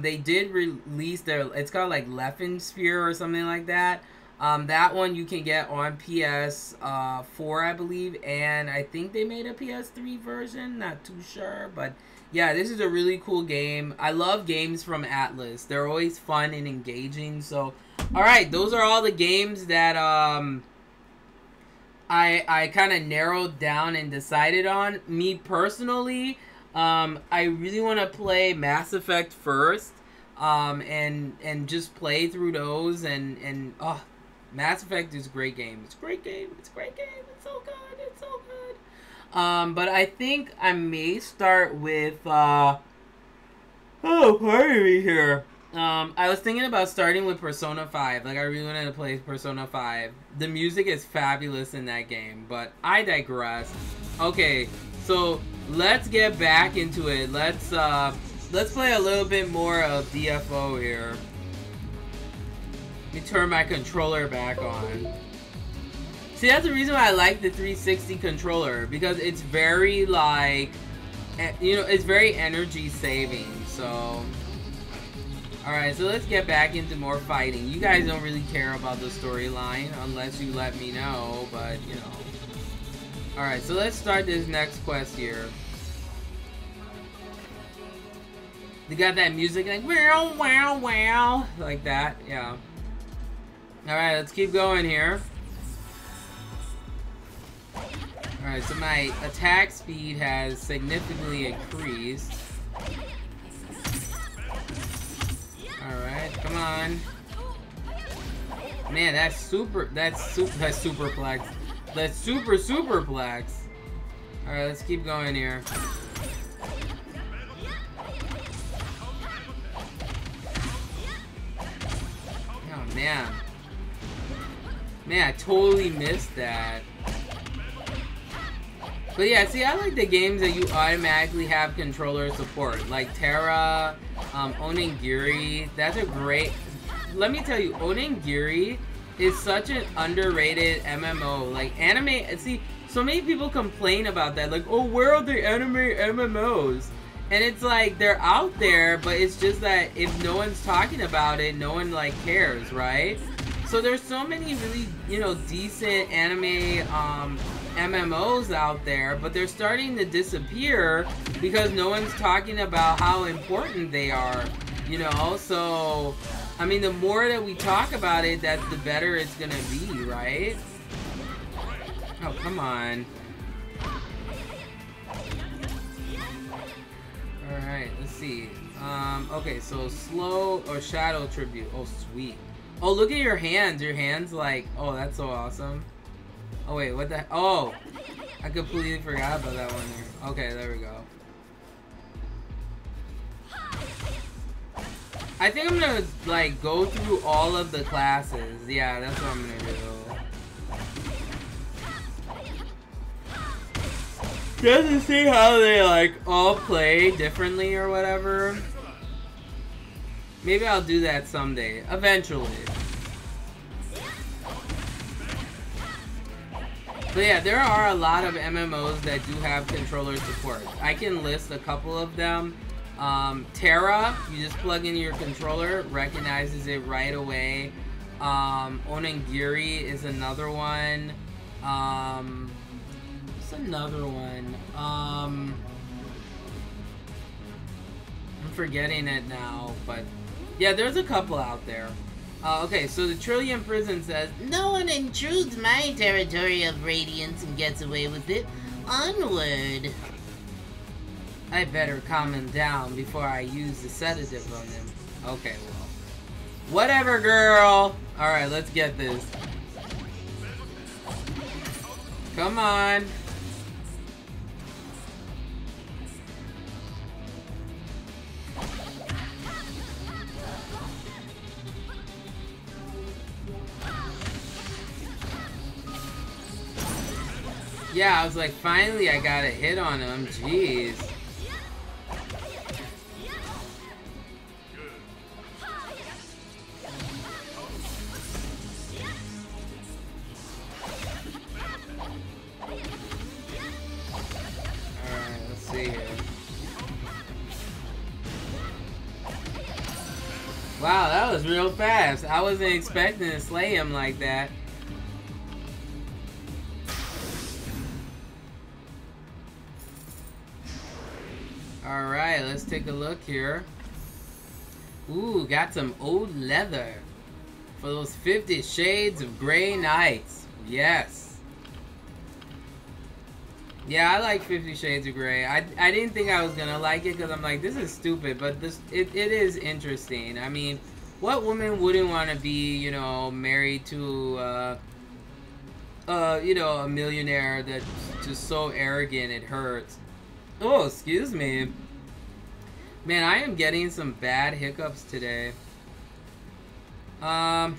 [SPEAKER 1] They did release it's called like Leffen Spear or something like that. That one you can get on PS4, I believe, and I think they made a PS3 version, not too sure, but yeah, this is a really cool game. I love games from Atlas. They're always fun and engaging. So, alright, those are all the games that I kind of narrowed down and decided on. Me personally, I really want to play Mass Effect first, and just play through those, and Mass Effect is a great game. It's a great game. It's a great game. It's so good. It's so good. But I think I may start with, pardon me here. I was thinking about starting with Persona 5. Like, I really wanted to play Persona 5. The music is fabulous in that game, but I digress. Okay, so let's get back into it. Let's play a little bit more of DFO here. Let me turn my controller back on. See, that's the reason why I like the 360 controller, because it's very, like, you know, it's very energy saving, so. Alright, so let's get back into more fighting. You guys don't really care about the storyline unless you let me know, but, you know. Alright, so let's start this next quest here. They got that music like, wow, wow, wow, like that, yeah. Alright, let's keep going here. Alright, so my attack speed has significantly increased. Alright, come on. Man, that's superplex. That's superplex. Alright, let's keep going here. Oh, man. Man, I totally missed that. But yeah, see, I like the games that you automatically have controller support. Like Terra, Onigiri. That's a great... Let me tell you, Onigiri is such an underrated MMO. Like, anime... See, so many people complain about that. Like, oh, where are the anime MMOs? And it's like, they're out there, but it's just that if no one's talking about it, no one, like, cares, right? So there's so many really, you know, decent anime MMOs out there, but they're starting to disappear because no one's talking about how important they are, you know? So, I mean, the more that we talk about it, the better it's gonna be, right? Oh, come on. Alright, let's see. Okay, so slow or shadow tribute. Oh, sweet. Oh, look at your hands. Your hands, like, oh, that's so awesome. Oh, wait, what the, oh, I completely forgot about that one here. Okay, there we go. I think I'm gonna, like, go through all of the classes. Yeah, that's what I'm gonna do. Just to see how they, like, all play differently or whatever. Maybe I'll do that someday. Eventually. But yeah, there are a lot of MMOs that do have controller support. I can list a couple of them. Terra, you just plug in your controller, recognizes it right away. Onigiri is another one. What's another one? I'm forgetting it now, but yeah, there's a couple out there. Okay, so the Trillium Prison says, no one intrudes my territory of radiance and gets away with it. Onward. I better calm him down before I use the sedative on him. Okay, well. Whatever, girl. Alright, let's get this. Come on. Yeah, I was like, finally I got a hit on him. Jeez. Alright, let's see here. Wow, that was real fast. I wasn't expecting to slay him like that. Alright, let's take a look here. Ooh, got some old leather for those 50 Shades of Grey nights. Yes. Yeah, I like 50 Shades of Grey. I didn't think I was gonna like it because I'm like, this is stupid, but it is interesting. I mean, what woman wouldn't want to be, you know, married to you know, a millionaire that's just so arrogant it hurts. Oh, excuse me. Man, I am getting some bad hiccups today. Oh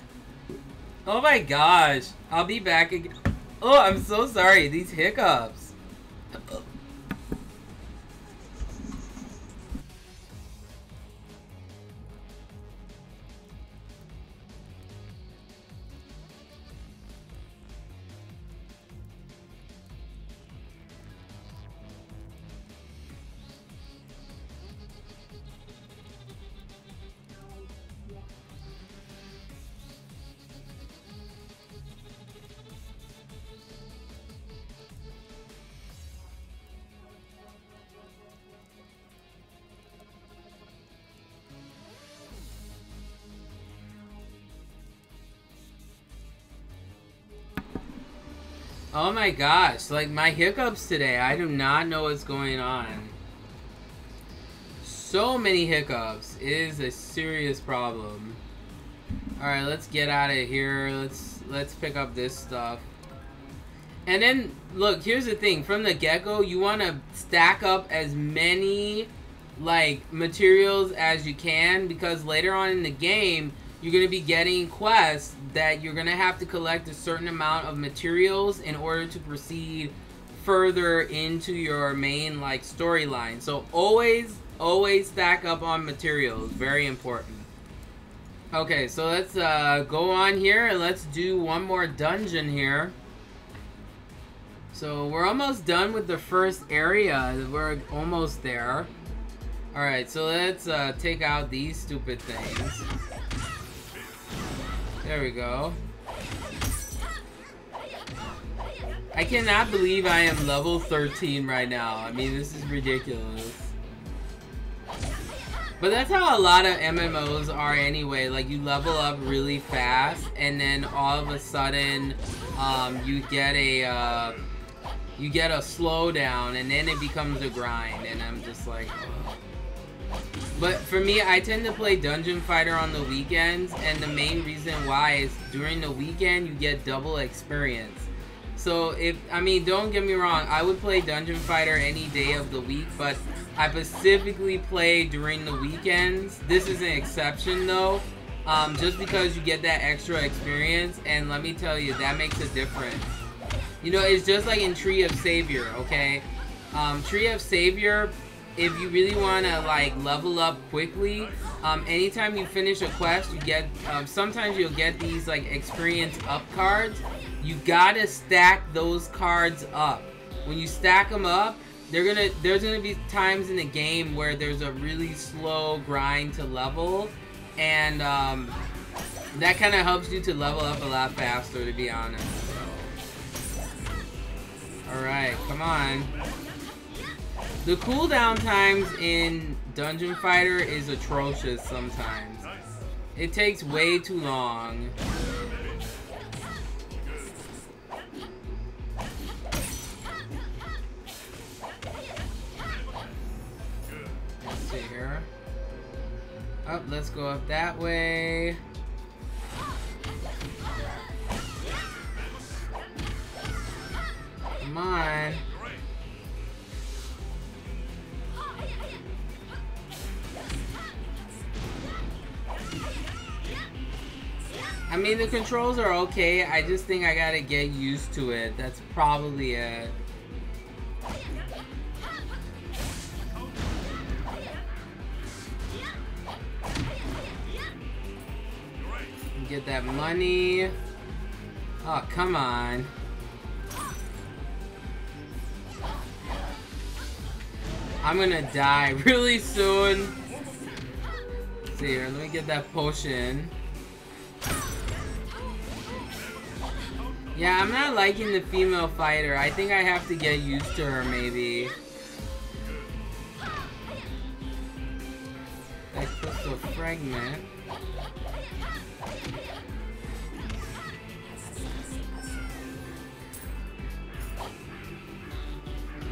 [SPEAKER 1] my gosh. I'll be back again. Oh, I'm so sorry. These hiccups. Oh my gosh, like my hiccups today, I do not know what's going on. So many hiccups. It is a serious problem. Alright, let's get out of here. Let's pick up this stuff. And then, look, here's the thing. From the get-go, you want to stack up as many, like, materials as you can, because later on in the game, you're going to be getting quests that you're going to have to collect a certain amount of materials in order to proceed further into your main, like, storyline. So always stack up on materials. Very important. Okay, so let's go on here and let's do one more dungeon here. So we're almost done with the first area. We're almost there. Alright, so let's take out these stupid things. There we go. I cannot believe I am level 13 right now. I mean, this is ridiculous. But that's how a lot of MMOs are anyway. Like, you level up really fast, and then all of a sudden, you get a slowdown, and then it becomes a grind, and I'm just like, oh. But for me, I tend to play Dungeon Fighter on the weekends, and the main reason why is during the weekend, you get double experience. So I mean, don't get me wrong, I would play Dungeon Fighter any day of the week, but I specifically play during the weekends. This is an exception though, just because you get that extra experience, and let me tell you, that makes a difference. You know, it's just like in Tree of Savior, okay? Tree of Savior, if you really want to like level up quickly, anytime you finish a quest, you get, sometimes you'll get these like experience up cards. You gotta stack those cards up. When you stack them up, there's gonna be times in the game where there's a really slow grind to level, and that kind of helps you to level up a lot faster, to be honest. Alright, come on. The cooldown times in Dungeon Fighter is atrocious sometimes. It takes way too long. Let's see here. Oh, let's go up that way. on. I mean, the controls are okay. I just think I gotta get used to it. That's probably it. Get that money. Oh, come on. I'm gonna die really soon. Let's see here, let me get that potion. Yeah, I'm not liking the female fighter. I think I have to get used to her, maybe. That crystal fragment.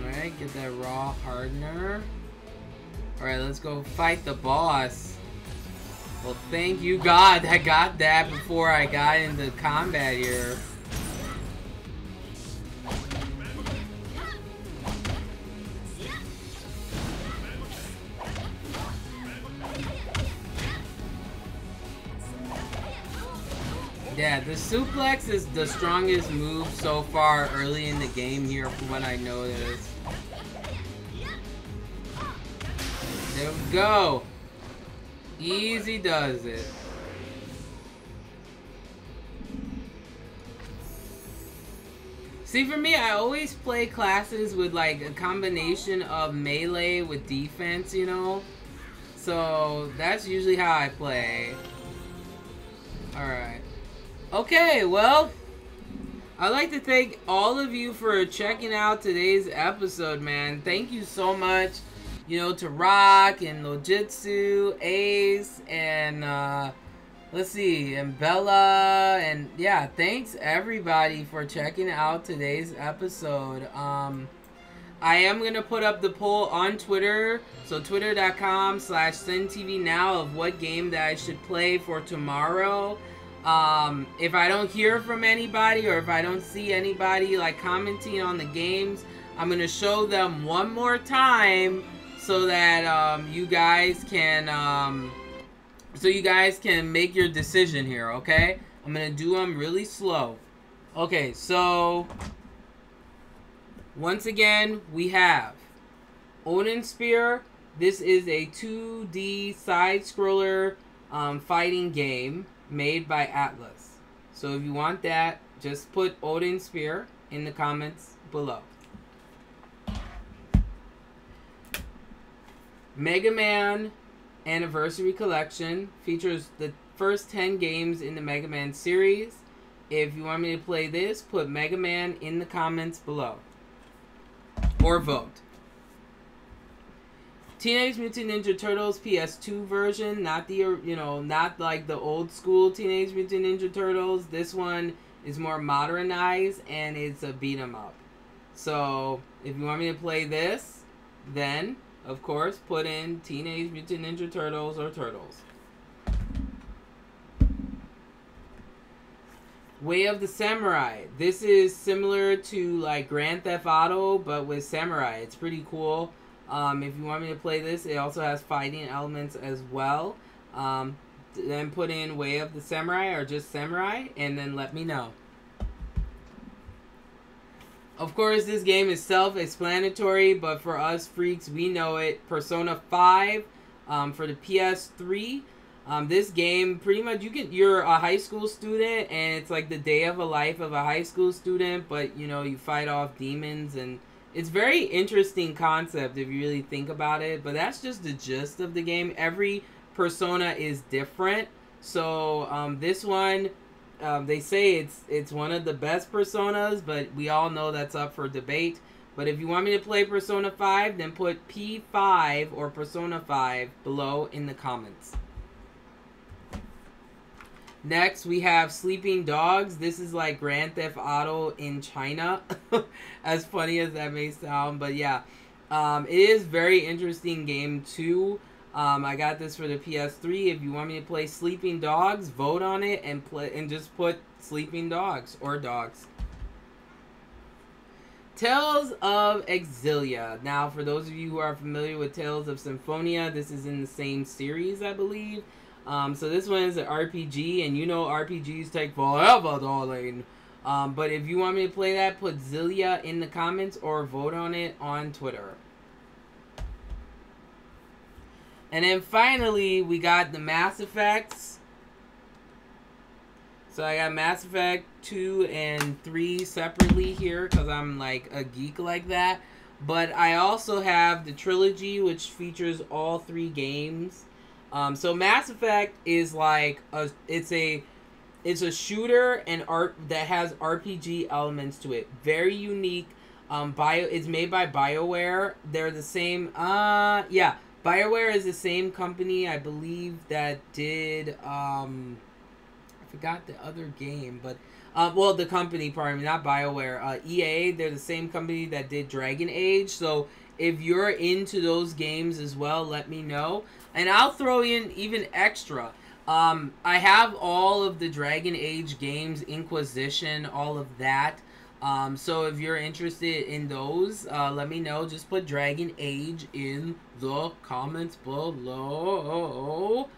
[SPEAKER 1] Alright, get that raw hardener. Alright, let's go fight the boss. Well, thank you God I got that before I got into combat here. Yeah, the suplex is the strongest move so far early in the game here from what I noticed. There we go. Easy does it. See, for me, I always play classes with like a combination of melee with defense, you know? So that's usually how I play. Alright. Okay, well, I'd like to thank all of you for checking out today's episode, man. Thank you so much, you know, to Rock and Lojitsu, Ace, and let's see, and Bella, and yeah, thanks everybody for checking out today's episode. I am going to put up the poll on Twitter, so twitter.com/SenTVNow of what game that I should play for tomorrow. If I don't hear from anybody or if I don't see anybody like commenting on the games, I'm going to show them one more time so that you guys can make your decision here, okay? I'm going to do them really slow. Okay, so once again, we have Odin Spear. This is a 2D side-scroller fighting game made by Atlas. So if you want that, just put Odin Spear in the comments below. Mega Man Anniversary Collection features the first 10 games in the Mega Man series. If you want me to play this, put Mega Man in the comments below. Or vote. Teenage Mutant Ninja Turtles PS2 version, not the, not like the old school Teenage Mutant Ninja Turtles. This one is more modernized and it's a beat 'em up. So if you want me to play this, then of course put in Teenage Mutant Ninja Turtles or Turtles. Way of the Samurai. This is similar to like Grand Theft Auto but with samurai. It's pretty cool. If you want me to play this, it also has fighting elements as well. Then put in Way of the Samurai or just Samurai, and then let me know. Of course, this game is self-explanatory, but for us freaks, we know it. Persona 5 for the PS3. This game, pretty much, you're a high school student, and it's like the day of a life of a high school student, but, you know, you fight off demons, and it's very interesting concept if you really think about it, but that's just the gist of the game. Every persona is different. So this one, they say it's one of the best personas, but we all know that's up for debate. But if you want me to play Persona 5, then put P5 or Persona 5 below in the comments. Next, we have Sleeping Dogs. This is like Grand Theft Auto in China. As funny as that may sound. But yeah, it is very interesting game too. I got this for the PS3. If you want me to play Sleeping Dogs, vote on it and just put Sleeping Dogs or Dogs. Tales of Exilia. Now, for those of you who are familiar with Tales of Symphonia, this is in the same series, I believe. So this one is an RPG, and you know RPGs take forever, darling. But if you want me to play that, put Zilia in the comments or vote on it on Twitter. And then finally, we got the Mass Effects. So I got Mass Effect 2 and 3 separately here because I'm like a geek like that. But I also have the trilogy, which features all 3 games. So Mass Effect is like it's a shooter and art that has RPG elements to it. Very unique. It's made by BioWare. They're the same. BioWare is the same company, I believe, that did I forgot the other game, but well, the company, pardon me, not BioWare. EA, they're the same company that did Dragon Age. So if you're into those games as well, let me know. And I'll throw in even extra. I have all of the Dragon Age games, Inquisition, all of that. So if you're interested in those, let me know. Just put Dragon Age in the comments below.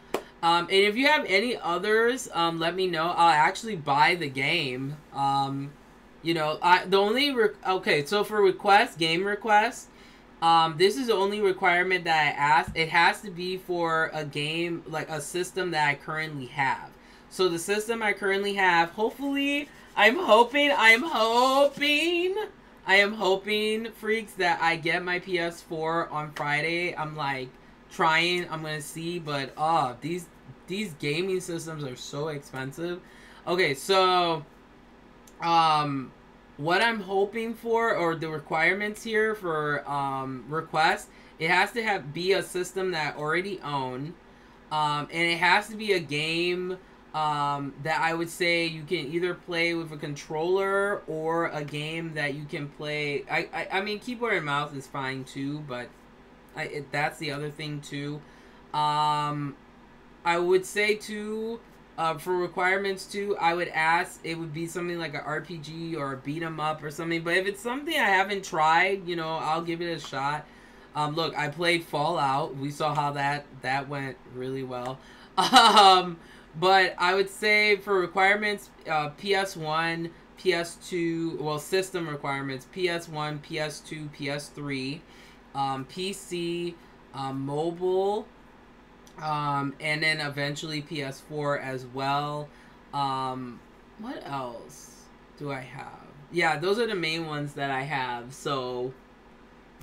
[SPEAKER 1] And if you have any others, let me know. I'll actually buy the game. You know, okay, so for game requests, this is the only requirement that I asked. It has to be for a game, like a system that I currently have. So the system I currently have, hopefully, I'm hoping, freaks, that I get my PS4 on Friday. I'm like trying, I'm gonna see, but these gaming systems are so expensive. Okay, so what I'm hoping for, or the requirements here for requests, it has to be a system that I already own, and it has to be a game that I would say you can either play with a controller or a game that you can play. I mean, keyboard and mouse is fine too, but that's the other thing too. I would say too, for requirements too, I would ask it would be something like an RPG or a beat 'em up or something. But if it's something I haven't tried, you know, I'll give it a shot. Look, I played Fallout. We saw how that went really well. But I would say for requirements, PS1, PS2, well, system requirements, PS1, PS2, PS3, PC, mobile, and then eventually PS4 as well. What else do I have? Yeah, those are the main ones that I have. So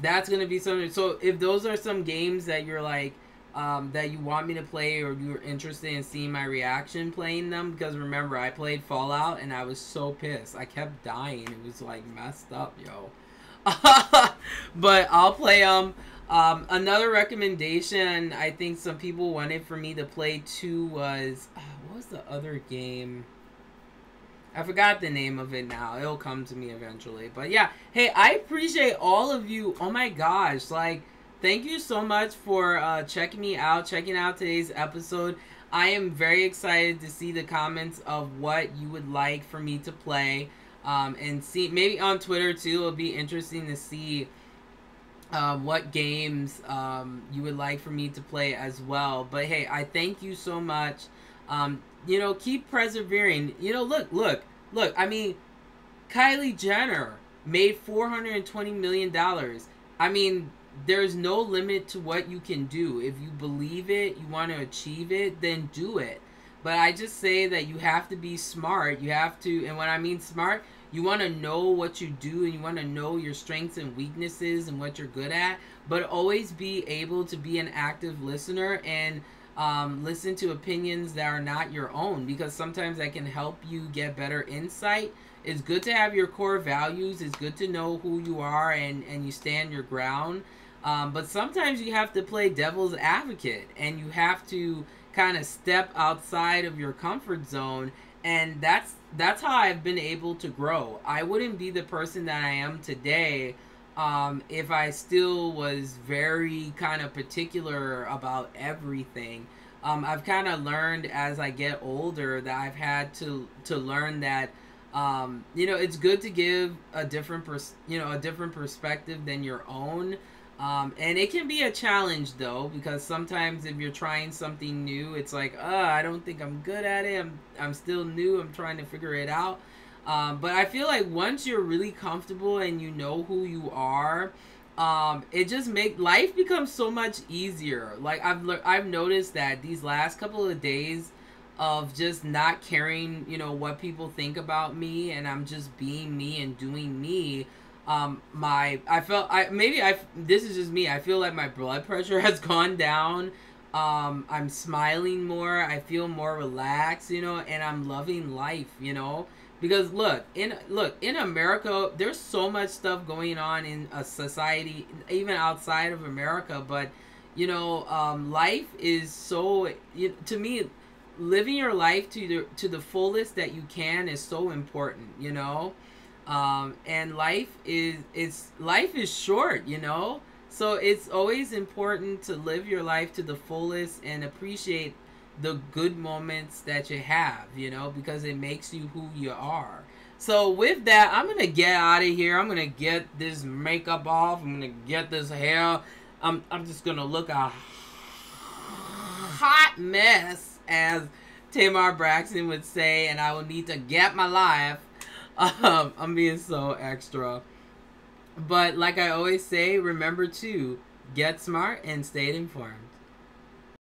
[SPEAKER 1] that's going to be something. So if those are some games that you're like, that you want me to play, or you're interested in seeing my reaction playing them, because remember, I played Fallout and I was so pissed. I kept dying. It was like messed up, yo. But I'll play them. Another recommendation I think some people wanted for me to play too was, what was the other game? I forgot the name of it now. It'll come to me eventually. But yeah, hey, I appreciate all of you. Oh my gosh, like, thank you so much for checking out today's episode. I am very excited to see the comments of what you would like for me to play. And see, maybe on Twitter too, it'll be interesting to see what games you would like for me to play as well. But hey, I thank you so much. You know, keep persevering. You know, look. I mean, Kylie Jenner made $420 million. I mean, there's no limit to what you can do. If you believe it, you want to achieve it, then do it. But I just say that you have to be smart. You have to, and when I mean smart, you want to know what you do, and you want to know your strengths and weaknesses and what you're good at. But always be able to be an active listener and listen to opinions that are not your own, because sometimes that can help you get better insight. It's good to have your core values. It's good to know who you are and you stand your ground. But sometimes you have to play devil's advocate, and you have to kind of step outside of your comfort zone. And that's how I've been able to grow. I wouldn't be the person that I am today if I still was very kind of particular about everything. I've kind of learned as I get older that I've had to learn that You know, it's good to give a different a different perspective than your own. And it can be a challenge though, because sometimes if you're trying something new, it's like, I don't think I'm good at it. I'm still new. I'm trying to figure it out. But I feel like once you're really comfortable and you know who you are, it just make life becomes so much easier. Like I've noticed that these last couple of days of just not caring, you know, what people think about me, and I'm just being me and doing me. This is just me. I feel like my blood pressure has gone down. I'm smiling more. I feel more relaxed, you know, and I'm loving life, you know. Because look in America, there's so much stuff going on in a society, even outside of America. But you know, life is so, to me, living your life to the fullest that you can is so important. You know, and life is short. You know, so it's always important to live your life to the fullest and appreciate the good moments that you have, you know, because it makes you who you are. So with that, I'm gonna get out of here. I'm gonna get this makeup off. I'm gonna get this hair. I'm just gonna look a hot mess, as Tamar Braxton would say, and I will need to get my life. I'm being so extra. But like I always say, remember to get smart and stay informed.